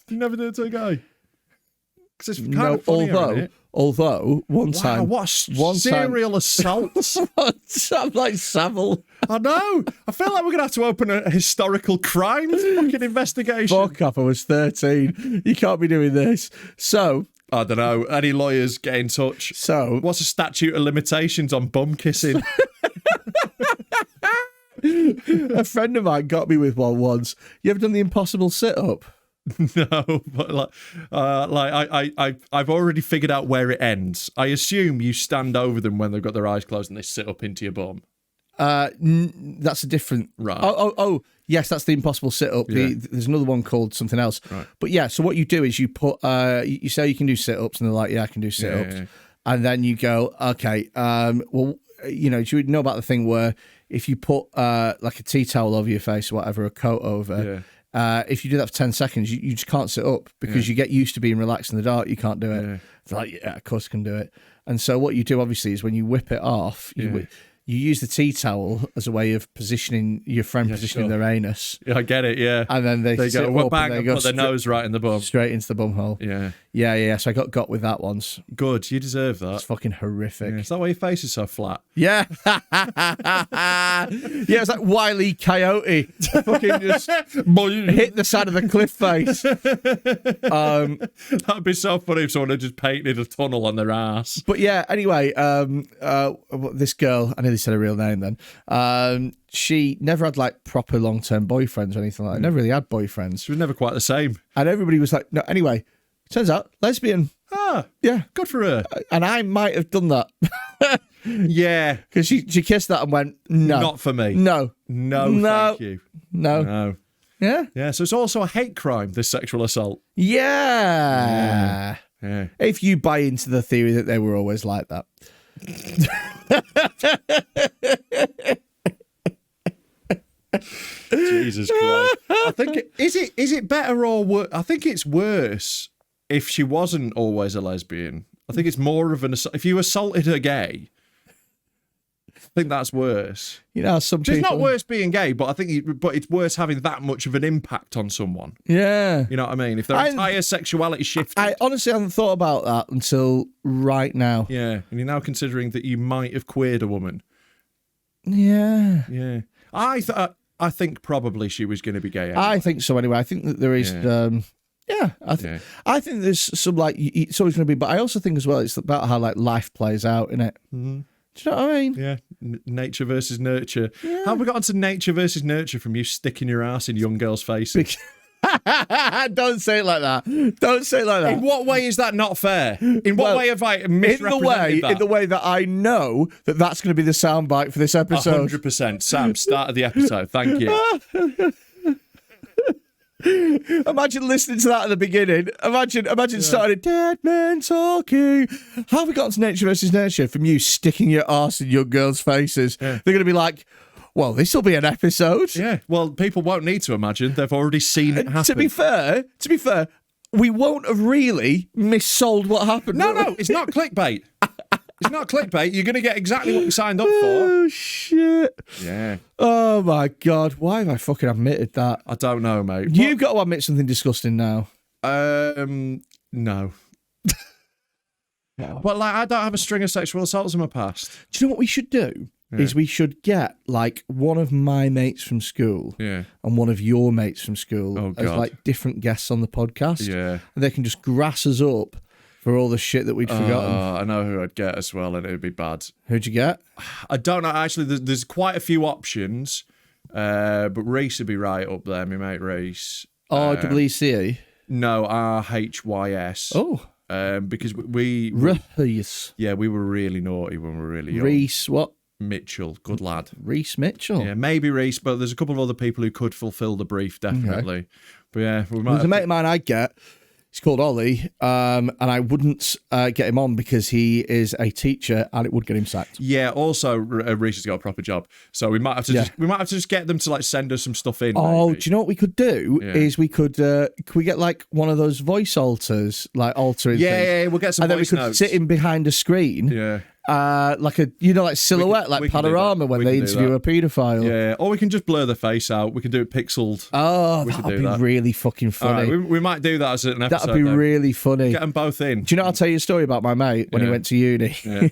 You never did it to a guy? Because it's kind of funny, although one time, what serial assaults! I'm like Savile. I know. I feel like we're gonna have to open a historical crimes fucking investigation. Fuck off! I was 13. You can't be doing this. So I don't know. Any lawyers get in touch? So what's the statute of limitations on bum kissing? A friend of mine got me with one once. You ever done the impossible sit-up? No, but I've already figured out where it ends. I assume you stand over them when they've got their eyes closed and they sit up into your bum. That's a different. Right. Oh, yes, that's the impossible sit-up. Yeah. There's another one called something else. Right. But yeah, so what you do is you put, you say you can do sit-ups, and they're like, yeah, I can do sit-ups. Yeah. And then you go, okay, well, do you know about the thing where if you put like a tea towel over your face or whatever, a coat over, if you do that for 10 seconds, you just can't sit up because you get used to being relaxed in the dark. You can't do it. Yeah. It's like, yeah, of course I can do it. And so what you do, obviously, is when you whip it off, you use the tea towel as a way of positioning your friend, their anus. Yeah, I get it, yeah. And then they sit go, up bang, and they and go put their nose right in the bum. Straight into the bum hole. Yeah. Yeah. So I got with that once. Good, you deserve that. It's fucking horrific. Yeah. Is that why your face is so flat? Yeah. It's like Wile E. Coyote. Fucking just hit the side of the cliff face. That'd be so funny if someone had just painted a tunnel on their ass. But yeah, anyway, this girl, I nearly said her real name then. She never had like proper long-term boyfriends or anything like that. Never really had boyfriends. She was never quite the same. And everybody was like, no, anyway, turns out lesbian. Ah, yeah. Good for her. And I might have done that. Yeah. Because she kissed that and went, no. Not for me. No. Thank you. No. Yeah? Yeah, so it's also a hate crime, this sexual assault. Yeah. If you buy into the theory that they were always like that. Jesus Christ. I think is it better or worse? I think it's worse if she wasn't always a lesbian. I think it's more of an assault. If you assaulted her gay, I think that's worse. You know, some people... It's not worse being gay, but I think but it's worse having that much of an impact on someone. Yeah. You know what I mean? If their entire sexuality shifted. I honestly haven't thought about that until right now. Yeah. And you're now considering that you might have queered a woman. Yeah. Yeah. I think probably she was going to be gay anyway. I think so anyway. I think that there is... I think there's some like it's always going to be, but I also think as well it's about how like life plays out in it. Mm-hmm. Do you know what I mean? Yeah, nature versus nurture. Yeah. How have we got onto nature versus nurture from you sticking your ass in young girls' faces? Don't say it like that. Don't say it like that. In what way is that not fair? In what way have I misrepresented that? In the way that I know that that's going to be the soundbite for this episode. 100%. Sam, start of the episode. Thank you. Imagine listening to that at the beginning. Imagine starting dead men talking. How have we got to nature versus nurture from you sticking your arse in your girls' faces? Yeah. They're going to be like, well, this will be an episode. Yeah. Well, people won't need to imagine. They've already seen it happen. To be fair, we won't have really missold what happened. No, it's not clickbait. It's not clickbait. You're going to get exactly what you signed up for. Oh, shit. Yeah. Oh, my God. Why have I fucking admitted that? I don't know, mate. You've got to admit something disgusting now. No. But, like, I don't have a string of sexual assaults in my past. Do you know what we should do? is we should get like one of my mates from school and one of your mates from school as like different guests on the podcast. Yeah. And they can just grass us up for all the shit that we'd forgotten. I know who I'd get as well, and it would be bad. Who'd you get? I don't know. Actually, there's quite a few options, but Reese would be right up there, my mate Reese. RWC? No, RHYS. Oh. Because we Reese. Yeah, we were really naughty when we were really young. Reese what? Mitchell, good lad. Reese Mitchell? Yeah, maybe Reese, but there's a couple of other people who could fulfil the brief, definitely. Okay. But yeah, we might There's a mate of mine I'd get. He's called Ollie, and I wouldn't get him on because he is a teacher and it would get him sacked. Yeah, also Reese has got a proper job, so we might have to just get them to like send us some stuff in. Oh, maybe. do you know what we could do? Is we could we get like one of those voice alters, like altering things? Yeah, we'll get some and then we voice could notes. sit in behind a screen. Yeah. Like a like silhouette, like Panorama when they interview a paedophile. Yeah, or we can just blur the face out. We can do it pixeled. Oh, that'd be really fucking funny. All right, we might do that as an episode. That'd be really funny. Get them both in. Do you know? I'll tell you a story about my mate when he went to uni. Yeah.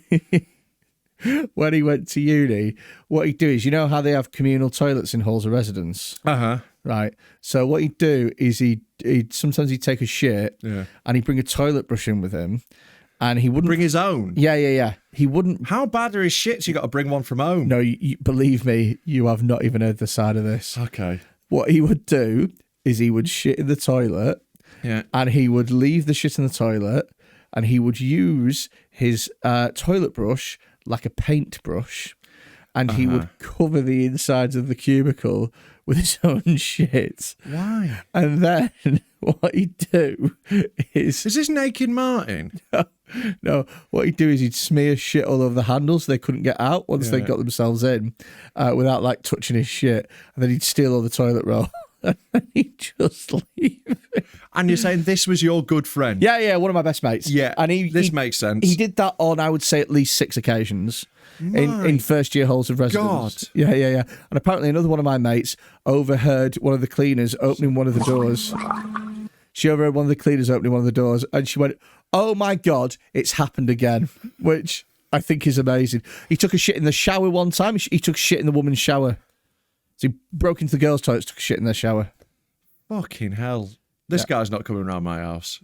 When he went to uni, what he'd do is, you know how they have communal toilets in halls of residence? Right. So what he'd do is he'd sometimes he'd take a shit and he'd bring a toilet brush in with him. And he wouldn't bring his own. Yeah. He wouldn't. How bad are his shits? You got to bring one from home. No, you believe me, you have not even heard the side of this. Okay. What he would do is he would shit in the toilet. Yeah. And he would leave the shit in the toilet, and he would use his toilet brush like a paintbrush, and he would cover the insides of the cubicle with his own shit. Why? And then what he'd do is this Naked Martin? No, what he'd do is he'd smear shit all over the handles so they couldn't get out once they got themselves in without like touching his shit. And then he'd steal all the toilet roll and he'd just leave it. And you're saying this was your good friend? Yeah, one of my best mates. Yeah, and this makes sense. He did that on, I would say, at least 6 occasions in first year halls of residence. God. Yeah. And apparently another one of my mates overheard one of the cleaners opening one of the doors. She overheard one of the cleaners opening one of the doors, and she went, "Oh my God, it's happened again," which I think is amazing. He took a shit in the shower one time. He took a shit in the woman's shower. So he broke into the girls' toilets, took a shit in their shower. Fucking hell. This guy's not coming around my house.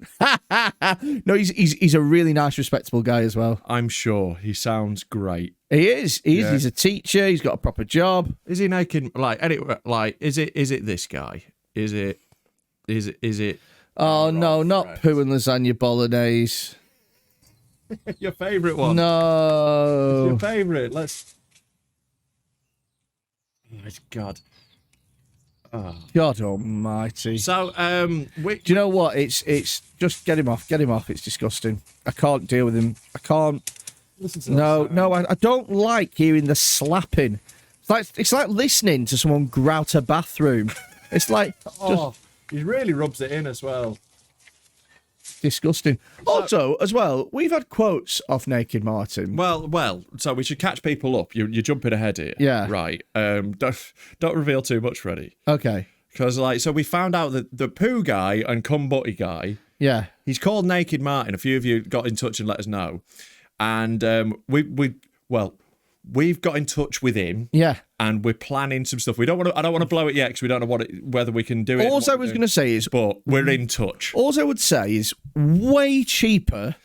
No, he's a really nice, respectable guy as well. I'm sure. He sounds great. He is. He's a teacher. He's got a proper job. Is he naked? Is it this guy? Is it? Oh, no, not poo and lasagna bolognese. Your favourite one? No. Your favourite? Let's... Oh, my God. Oh. God almighty. So, do you know what? It's just get him off. It's disgusting. I can't deal with him. I can't. Listen to No, I don't like hearing the slapping. It's like listening to someone grout a bathroom. It's like... He really rubs it in as well. Disgusting. Also, as well, we've had quotes off Naked Martin. Well. So we should catch people up. You're jumping ahead here. Yeah. Right. Don't reveal too much, Freddy. Okay. Because so we found out that the poo guy and cum butty guy. Yeah. He's called Naked Martin. A few of you got in touch and let us know, and we've got in touch with him. Yeah. And we're planning some stuff. I don't want to blow it yet because we don't know whether we can do it. All I was going to say is... But we're in touch. All I would say is way cheaper.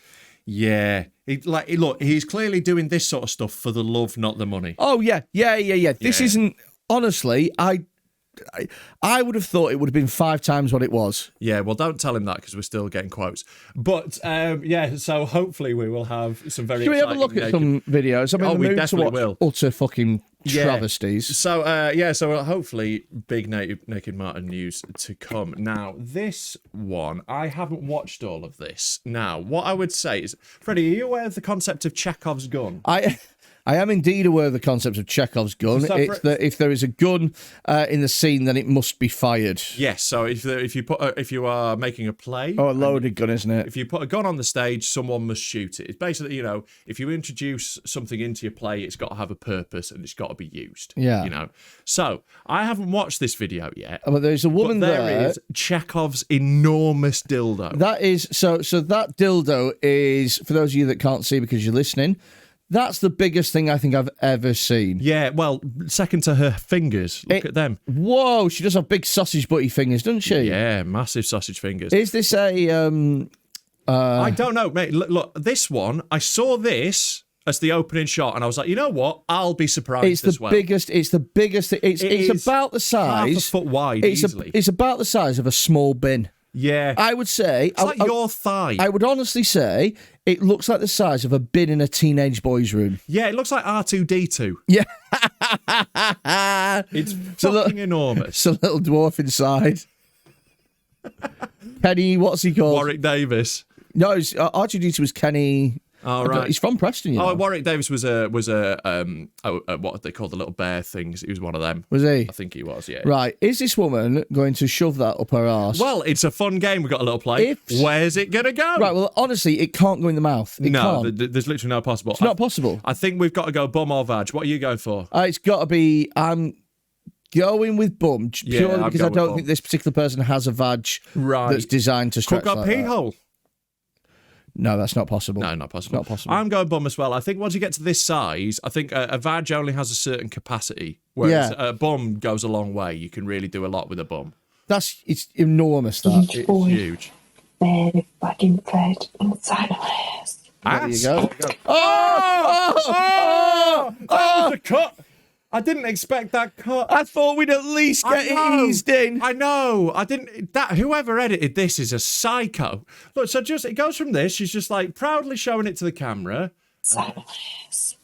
Yeah. Look, he's clearly doing this sort of stuff for the love, not the money. Oh, yeah. This isn't... Honestly, I would have thought it would have been 5 times what it was. Yeah, well, don't tell him that because we're still getting quotes. But, so hopefully we will have some very Should we have a look at some videos? I mean, we definitely will. Utter fucking travesties. So, hopefully big Naked Martin news to come. Now, this one, I haven't watched all of this. Now, what I would say is, Freddie, are you aware of the concept of Chekov's gun? I am indeed aware of the concept of Chekov's gun. It's that if there is a gun in the scene, then it must be fired. Yes. So if you are making a play, a loaded gun, isn't it? If you put a gun on the stage, someone must shoot it. It's basically, if you introduce something into your play, it's got to have a purpose and it's got to be used. Yeah. So I haven't watched this video yet. But there's a woman there. There is Chekov's enormous dildo. That is so. That dildo is, for those of you that can't see because you're listening, That's the biggest thing I think I've ever seen. Yeah, well, second to her fingers. Look at them. Whoa, she does have big sausage butty fingers, doesn't she? Yeah, massive sausage fingers. Is this a... I don't know, mate. Look, this one, I saw this as the opening shot, and I was like, you know what? I'll be surprised It's as the well. biggest. It's the biggest. It's about the size. Half a foot wide, easily. It's about the size of a small bin. Yeah. I would say. It's like your thigh. I would honestly say it looks like the size of a bin in a teenage boy's room. Yeah, it looks like R2-D2. Yeah. It's fucking enormous. It's a little dwarf inside. Kenny, what's he called? Warwick Davis. No, R2-D2 was Kenny. Oh, right. He's from Preston, you know. Oh, Warwick Davis was a what they call the little bear things. He was one of them. Was he? I think he was, yeah. Right. Is this woman going to shove that up her arse? Well, it's a fun game. We've got a little play. Where's it going to go? Right, well, honestly, it can't go in the mouth. It can't. There's literally no possible. It's not possible. I think we've got to go bum or vag. What are you going for? It's got to be... I'm going with bum, purely because I don't think this particular person has a vag that's designed to stretch Could go like pee that. hole. No, that's not possible. No, not possible. Not possible. I'm going bum as well. I think once you get to this size, I think a vag only has a certain capacity, whereas a bum goes a long way. You can really do a lot with a bum. It's enormous, that. It's huge. Very fucking fed inside of my ass. There you go. That was a cut. I didn't expect that cut. I thought we'd at least get it eased in. I know. I didn't. Whoever edited this is a psycho. Look, so it goes from this. She's just like proudly showing it to the camera. Inside of my ass.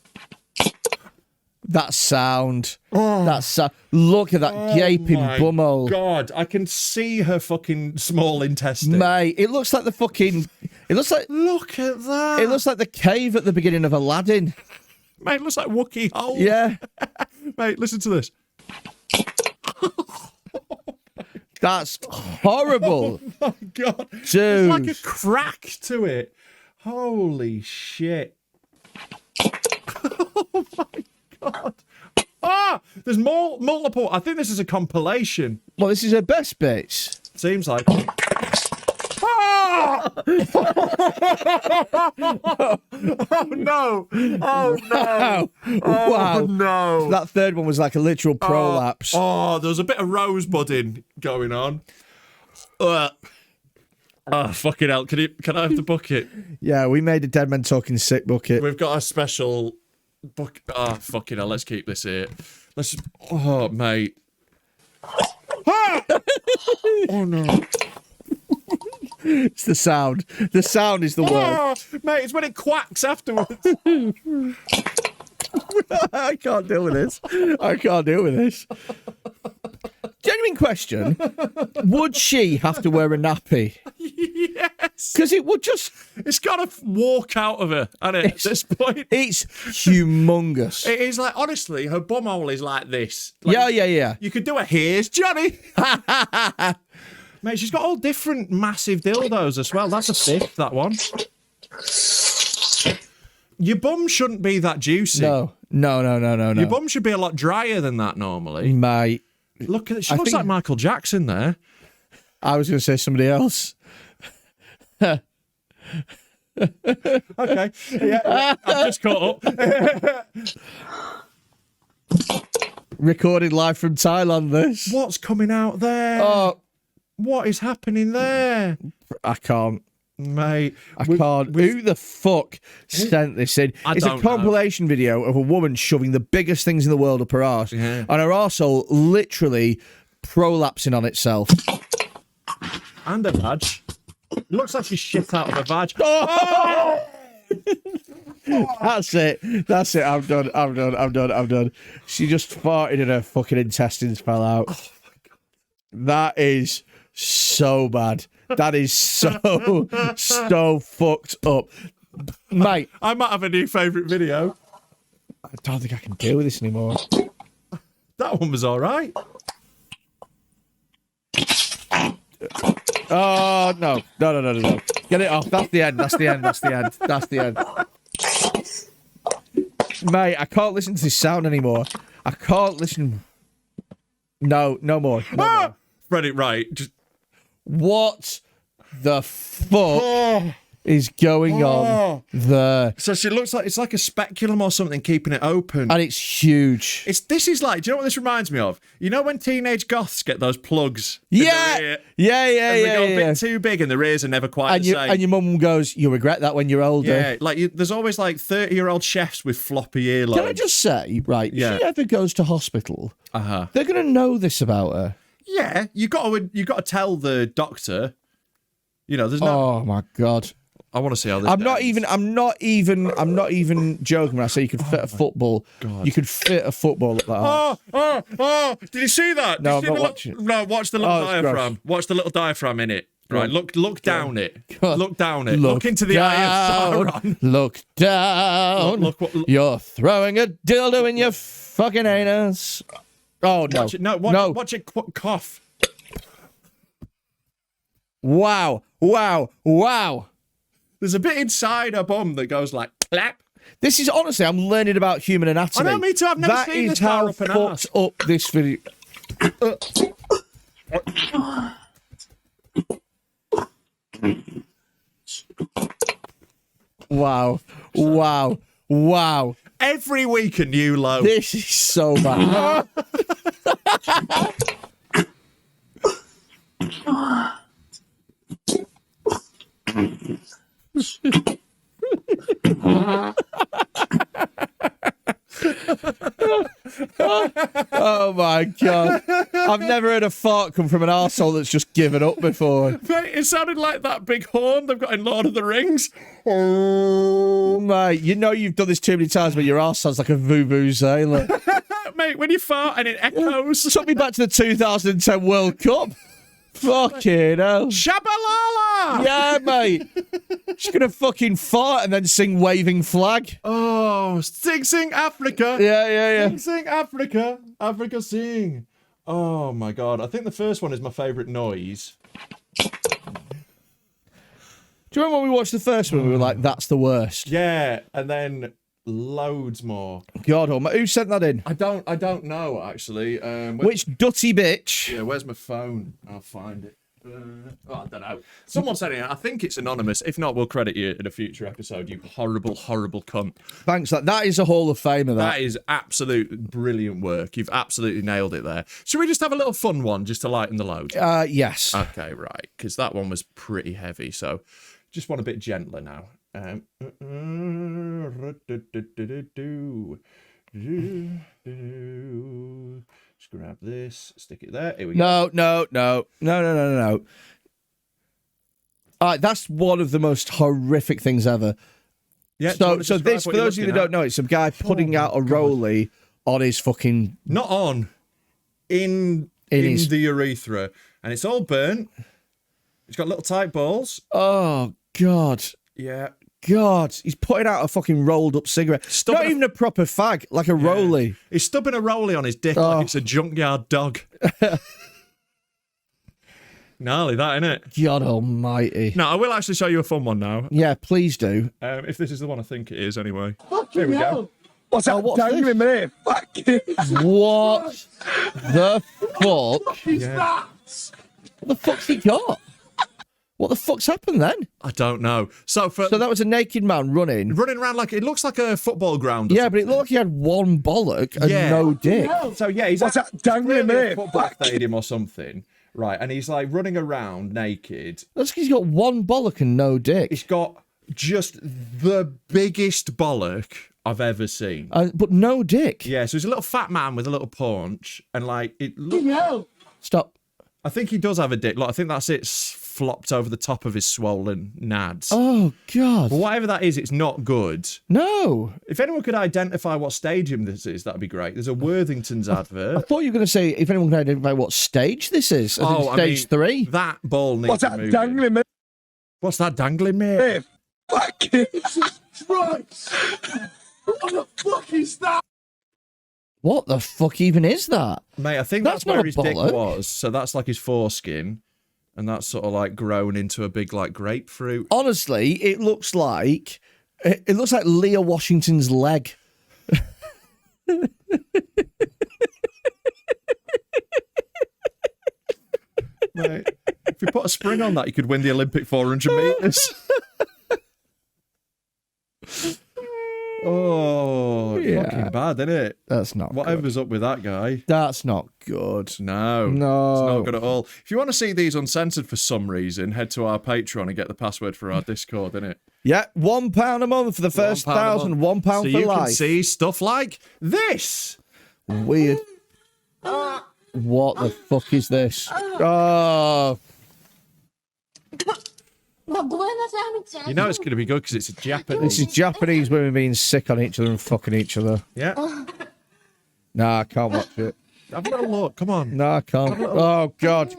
That sound. Look at that gaping bumhole. God, I can see her fucking small intestine. Mate, it looks like the fucking... Look at that. It looks like the cave at the beginning of Aladdin. Mate, it looks like Wookiee hole. Yeah. Mate, listen to this. That's horrible. Oh, my God. Dude. There's like a crack to it. Holy shit. Oh, my God. There's multiple. I think this is a compilation. Well, this is her best bits. Seems like. Oh no! Oh no! Wow. Oh no! That third one was like a literal prolapse. Oh, there was a bit of rosebudding going on. Fucking hell! Can I have the bucket? Yeah, we made a Dead Men Talking Sick bucket. We've got a special bucket. Oh, fucking hell! Let's keep this here. Let's. Oh, mate. Oh no! It's the sound. The sound is the word. Mate, it's when it quacks afterwards. I can't deal with this. I can't deal with this. Genuine question. Would she have to wear a nappy? Yes. Because it would just... It's got to walk out of her, hasn't it, at this point? It's humongous. It is like, honestly, her bumhole is like this. Like, Yeah. You could do a Here's Johnny. Mate, she's got all different massive dildos as well. That's a fifth, that one. Your bum shouldn't be that juicy. No. Your bum should be a lot drier than that normally. Mate. Look at it. She looks like Michael Jackson there. I was going to say somebody else. Okay. Yeah, I've just caught up. Recorded live from Thailand, this. What's coming out there? Oh, what is happening there? I can't. Mate. I can't. Who the fuck sent this in? It's a compilation video of a woman shoving the biggest things in the world up her arse. Yeah. And her arsehole literally prolapsing on itself. And a vag. It looks like she's shit out of a vag. Oh! That's it. I'm done. She just farted and her fucking intestines fell out. Oh my God. That is so bad. That is so fucked up. Mate. I might have a new favourite video. I don't think I can deal with this anymore. That one was all right. Oh, no. Get it off. That's the end. Mate, I can't listen to this sound anymore. I can't listen. No more. Freddy, right. Just... What the fuck is going on there? So she looks like it's like a speculum or something keeping it open. And it's huge. This is like, do you know what this reminds me of? You know when teenage goths get those plugs? Yeah. And They go a bit too big and their ears are never quite the same. And your mum goes, you'll regret that when you're older. Yeah, like there's always like 30-year-old chefs with floppy earlobes. Can I just say, right, if she ever goes to hospital, they're going to know this about her. Yeah, you got to tell the doctor. You know, there's no. Oh my God. I want to see how this. I'm not even joking when I say you could fit a football. God. You could fit a football at that. Oh! Did you see that? No, Did you I'm see not watching it. No, watch the little diaphragm. gross. Watch the little diaphragm in it. Right, look down it. God. Look down it. Look into the eye of Sauron. Look down. Look, You're throwing a dildo in your fucking anus. Oh no! Watch it. Watch it cough. Wow! There's a bit inside her bum that goes like clap. This is honestly, I'm learning about human anatomy. I know, me too. I've never seen this far up an That arse. is how fucked up this video. Wow. Every week a new low. This is so bad. Oh my God. I've never heard a fart come from an arsehole that's just given up before. Mate, it sounded like that big horn they've got in Lord of the Rings. Oh, mate. You know you've done this too many times, but your arse sounds like a vuvuzela. Mate, when you fart and it echoes. Took me back to the 2010 World Cup. Fucking hell. Shabalala! Yeah, mate. She's going to fucking fart and then sing Waving Flag. Oh, sing Africa. Yeah. Sing Africa. Africa sing. Oh my God. I think the first one is my favourite noise. Do you remember when we watched the first one? We were like, that's the worst. Yeah, and then loads more. God, who sent that in? I don't know actually. Which dutty bitch? Yeah, where's my phone? I'll find it. I don't know. Someone said it. I think it's anonymous. If not, we'll credit you in a future episode. You horrible, horrible cunt. Thanks. That is a Hall of Fame of that. That is absolute brilliant work. You've absolutely nailed it there. Should we just have a little fun one just to lighten the load? Yes. Okay, right. Because that one was pretty heavy. So just want a bit gentler now. Just grab this, stick it there. Here we go. No. All right, that's one of the most horrific things ever. Yeah. So this, for those of you that don't know, it's some guy putting out a Rollie on his fucking... Not on. In his... the urethra. And it's all burnt. It's got little tight balls. Oh, God. Yeah. God, he's putting out a fucking rolled up cigarette. Not even a proper fag, like a Rollie. He's stubbing a Rollie on his dick like it's a junkyard dog. Gnarly, that, innit? God almighty. No, I will actually show you a fun one now. Yeah, please do. If this is the one I think it is, anyway. Here we go. What's that this? dangling me? What the fuck? Yeah. What the fuck's he got? What the fuck's happened then? I don't know. So that was a naked man running around like, it looks like a football ground. Yeah, but it looked like he had one bollock and no dick. So yeah, he's What's that dangling clearly me? a football stadium or something. Right, and he's like running around naked. That's because he's got one bollock and no dick. He's got just the biggest bollock I've ever seen. But no dick. Yeah, so he's a little fat man with a little paunch, and like it looks... Stop. I think he does have a dick. Like, I think that's it flopped over the top of his swollen nads. Oh, God. But whatever that is, it's not good. No. If anyone could identify what stadium this is, that'd be great. There's a Worthington's advert. I thought you were going to say if anyone can identify what stage this is. Stage 3. That ball needs What's that dangling me? What's that dangling, mate? Fucking Christ! What the fuck is that? What the fuck even is that? Mate, I think That's that's where not a his dick bollock. was. So that's like his foreskin. And that's sort of like grown into a big like grapefruit. Honestly, it looks like Leah Washington's leg. Mate, if you put a spring on that, you could win the Olympic 400 metres. bad, isn't it? That's not Whatever's up with that guy. That's not good. No. It's not good at all. If you want to see these uncensored for some reason, head to our Patreon and get the password for our Discord, innit? Yeah, £1 a month for the first 1,000, £1 so for you life. can see stuff like this. Weird. What the fuck is this? Oh. You know it's going to be good because it's a Japanese. This is Japanese women being sick on each other and fucking each other. Yeah. Nah, I can't watch it. Have a little look. Come on. No, I can't. Oh, God.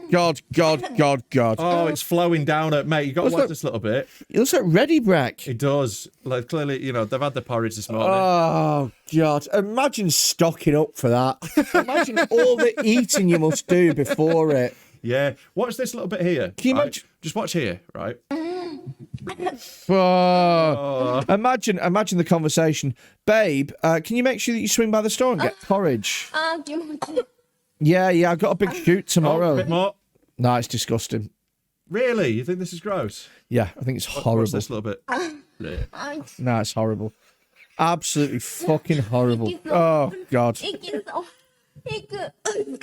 Oh, it's flowing down at mate. You got to watch this little bit. It looks like Ready Brek. It does. Like clearly, you know, they've had the porridge this morning. Oh, God. Imagine stocking up for that. Imagine all the eating you must do before it. Yeah. Watch this little bit here. Can you right? imagine? Just watch here, right? Oh. Imagine the conversation. Babe, can you make sure that you swing by the store and get porridge? Yeah, I've got a big shoot tomorrow. A bit more. No, it's disgusting. Really? You think this is gross? Yeah, I think it's horrible. Watch this little bit. No, it's horrible. Absolutely fucking horrible. Oh, God.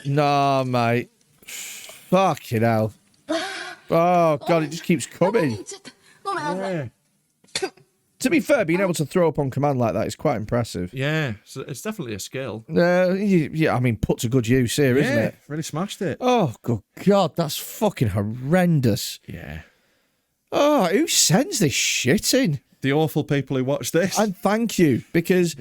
No, mate. Fucking hell. Oh, God, it just keeps coming. Yeah. To be fair, being able to throw up on command like that is quite impressive. Yeah. So it's definitely a skill. Yeah, I mean, put to good use here, isn't it? Really smashed it. Oh, good God, that's fucking horrendous. Yeah. Oh, who sends this shit in? The awful people who watch this. And thank you, because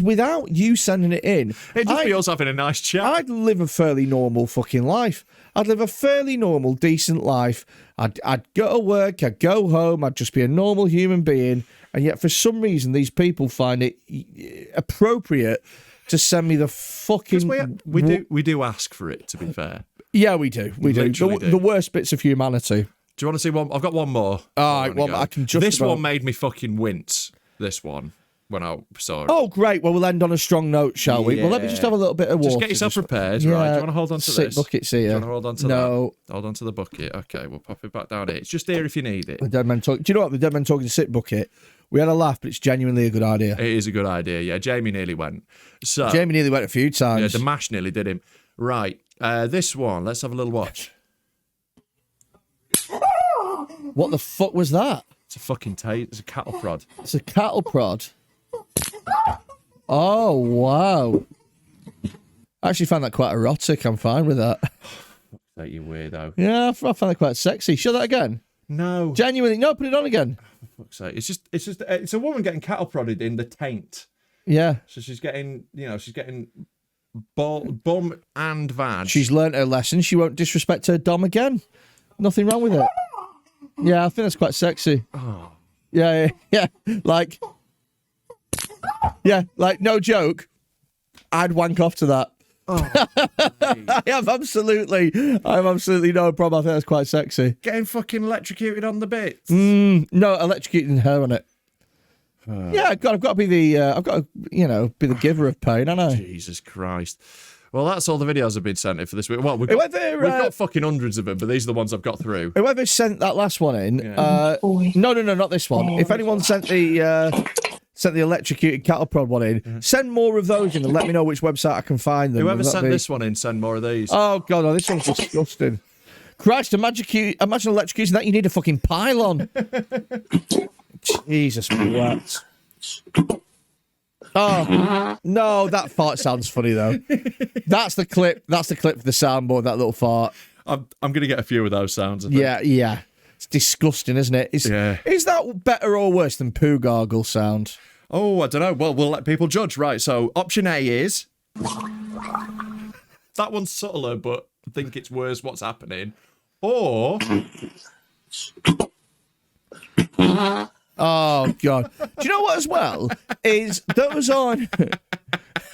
without you sending it in, it just feels having a nice chat. I'd live a fairly normal fucking life. I'd live a fairly normal, decent life. I'd go to work, I'd go home, I'd just be a normal human being. And yet, for some reason, these people find it appropriate to send me the fucking... We do ask for it, to be fair. Yeah, we do. We do. The worst bits of humanity. Do you want to see one? I've got one more. All right, I can just... This one made me fucking wince. This one. When I saw it. Oh, great. Well, we'll end on a strong note, shall we? Well, let me just have a little bit of water. Just get yourself prepared, right? Do you want to hold on to this? Buckets here. Do you want to hold on to that? Hold on to the bucket. Okay, we'll pop it back down here. It's just here if you need it. The dead man talking. Do you know what? The dead man talking to sit bucket. We had a laugh, but it's genuinely a good idea. It is a good idea, yeah. Jamie nearly went. Jamie nearly went a few times. Yeah, the mash nearly did him. Right, this one. Let's have a little watch. What the fuck was that? It's a fucking It's a cattle prod. It's a cattle prod. Oh, wow. I actually find that quite erotic. I'm fine with that. That you weirdo. Yeah, I find that quite sexy. Show that again. No. Genuinely. No, put it on again. For fuck's sake. It's a woman getting cattle prodded in the taint. Yeah. So she's getting bum and vag. She's learnt her lesson. She won't disrespect her dom again. Nothing wrong with it. Yeah, I think that's quite sexy. Oh. Yeah. Like, no joke. I'd wank off to that. Oh, I have absolutely no problem. I think that's quite sexy. Getting fucking electrocuted on the bits. No, electrocuting her on it. Yeah, I've got to be the giver of pain, haven't I? Jesus Christ. Well, that's all the videos have been sent in for this week. Well, we've got fucking hundreds of them, but these are the ones I've got through. Whoever sent that last one in, no, not this one. If anyone sent the electrocuted cattle prod one in, send more of those in and let me know which website I can find them. Whoever sent this one in, send more of these. Oh, God, no, this one's disgusting. Christ, imagine electrocuting that, you need a fucking pylon. Jesus Christ. Oh, no, that fart sounds funny, though. That's the clip for the soundboard, that little fart. I'm going to get a few of those sounds, I think. Yeah. It's disgusting, isn't it? Is that better or worse than poo gargle sound? Oh, I don't know. Well, we'll let people judge. Right, so option A is... That one's subtler, but I think it's worse what's happening. Or... Oh, God. Do you know what, as well? Is those aren't...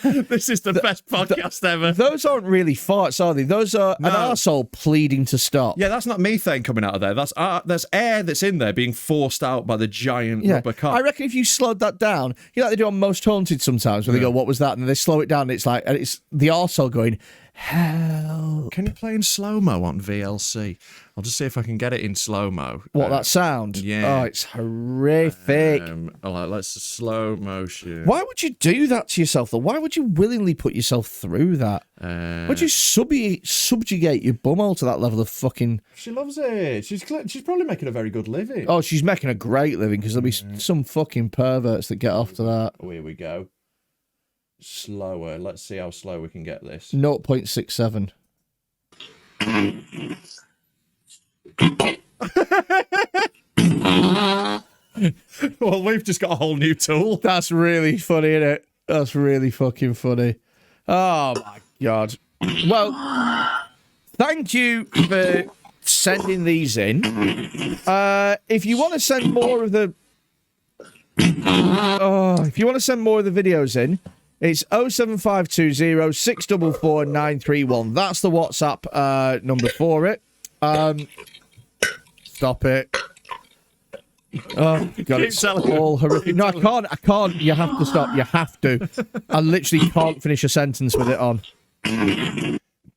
This is the best podcast ever. Those aren't really farts, are they? Those are an arsehole pleading to stop. Yeah, that's not methane coming out of there. That's air that's in there being forced out by the giant rubber cock. I reckon if you slowed that down, you know like they do on Most Haunted sometimes, where they go, what was that? And they slow it down, and it's the arsehole going, Hell. Can you play in slow-mo on VLC? I'll just see if I can get it in slow-mo. What, that sound? Yeah. Oh, it's horrific. Let's slow motion. Why would you do that to yourself, though? Why would you willingly put yourself through that? Would you subjugate your bumhole to that level of fucking... She loves it. She's probably making a very good living. Oh, she's making a great living, because there'll be some fucking perverts that get off to that. Oh, here we go. Slower. Let's see how slow we can get this. 0.67. Well, we've just got a whole new tool. That's really funny, isn't it? That's really fucking funny. Oh, my God. Well, thank you for sending these in. If you want to send more of the... if you want to send more of the videos in, it's 07520 644 931. That's the WhatsApp number for it. Stop it. Oh, God, it's all horrific. No, I can't. You have to stop. You have to. I literally can't finish a sentence with it on.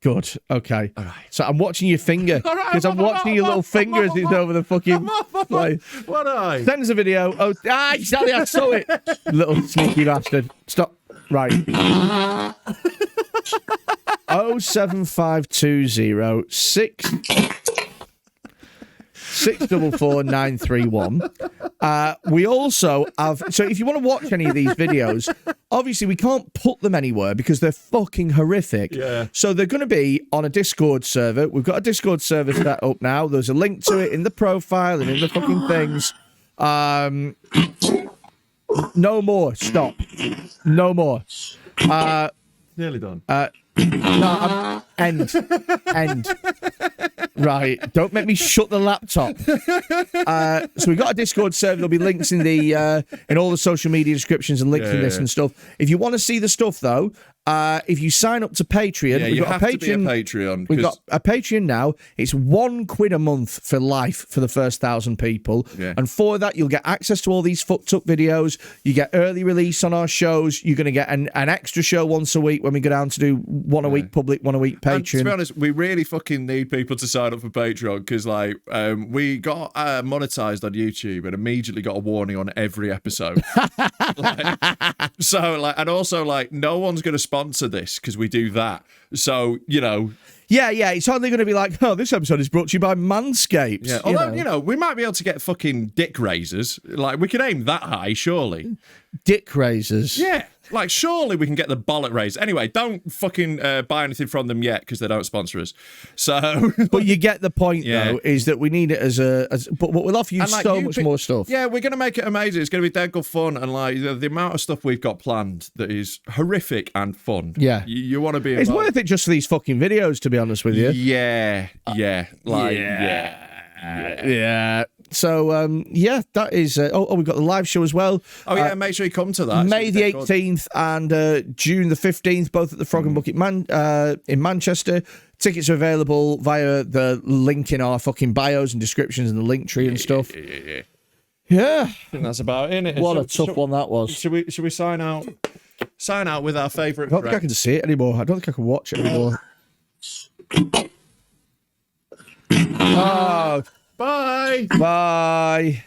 Good. Okay. All right. So I'm watching your finger, because I'm watching your little finger as it's over the fucking place. What I? Send us a video. Oh, exactly. I saw it. Little sneaky bastard. Stop. Right. 07520 644 931. We also have, so if you want to watch any of these videos, obviously we can't put them anywhere because they're fucking horrific. Yeah. So they're going to be on a Discord server. We've got a Discord server set up now. There's a link to it in the profile and in the fucking things. No more. Stop. No more. Nearly done. No, end. Right, don't make me shut the laptop. So we've got a Discord server. There'll be links in the in all the social media descriptions and links in this and stuff. If you want to see the stuff, though, if you sign up to Patreon, we've got a Patreon. We've got a Patreon now. It's £1 a month for life for the first 1,000 people, and for that you'll get access to all these fucked up videos. You get early release on our shows. You're going to get an extra show once a week when we go down to do one a week public, one a week Patreon. And to be honest, we really fucking need people to sign up for Patreon, because we got monetized on YouTube and immediately got a warning on every episode. And also no one's going to sponsor this because we do that. So, Yeah, it's hardly going to be like, oh, this episode is brought to you by Manscaped. Yeah. Although, we might be able to get fucking dick razors. We could aim that high, surely. Dick razors? Yeah. Surely we can get the bollock razor. Anyway, don't fucking buy anything from them yet because they don't sponsor us. So, but you get the point, though, is that we need it but we'll offer you so much more stuff. Yeah, we're going to make it amazing. It's going to be dead good fun. And the amount of stuff we've got planned that is horrific and fun. Yeah. You want to be involved. It's worth it just for these fucking videos, to be honest with you. Yeah. So, that is... we've got the live show as well. Oh, yeah, make sure you come to that. May the 18th and June the 15th, both at the Frog and Bucket in Manchester. Tickets are available via the link in our fucking bios and descriptions and the link tree and stuff. Yeah. I think that's about it, innit? What a tough one that was. Should we sign out? Sign out with our favourite... I don't think I can see it anymore. I don't think I can watch it anymore. Oh... Bye. Bye.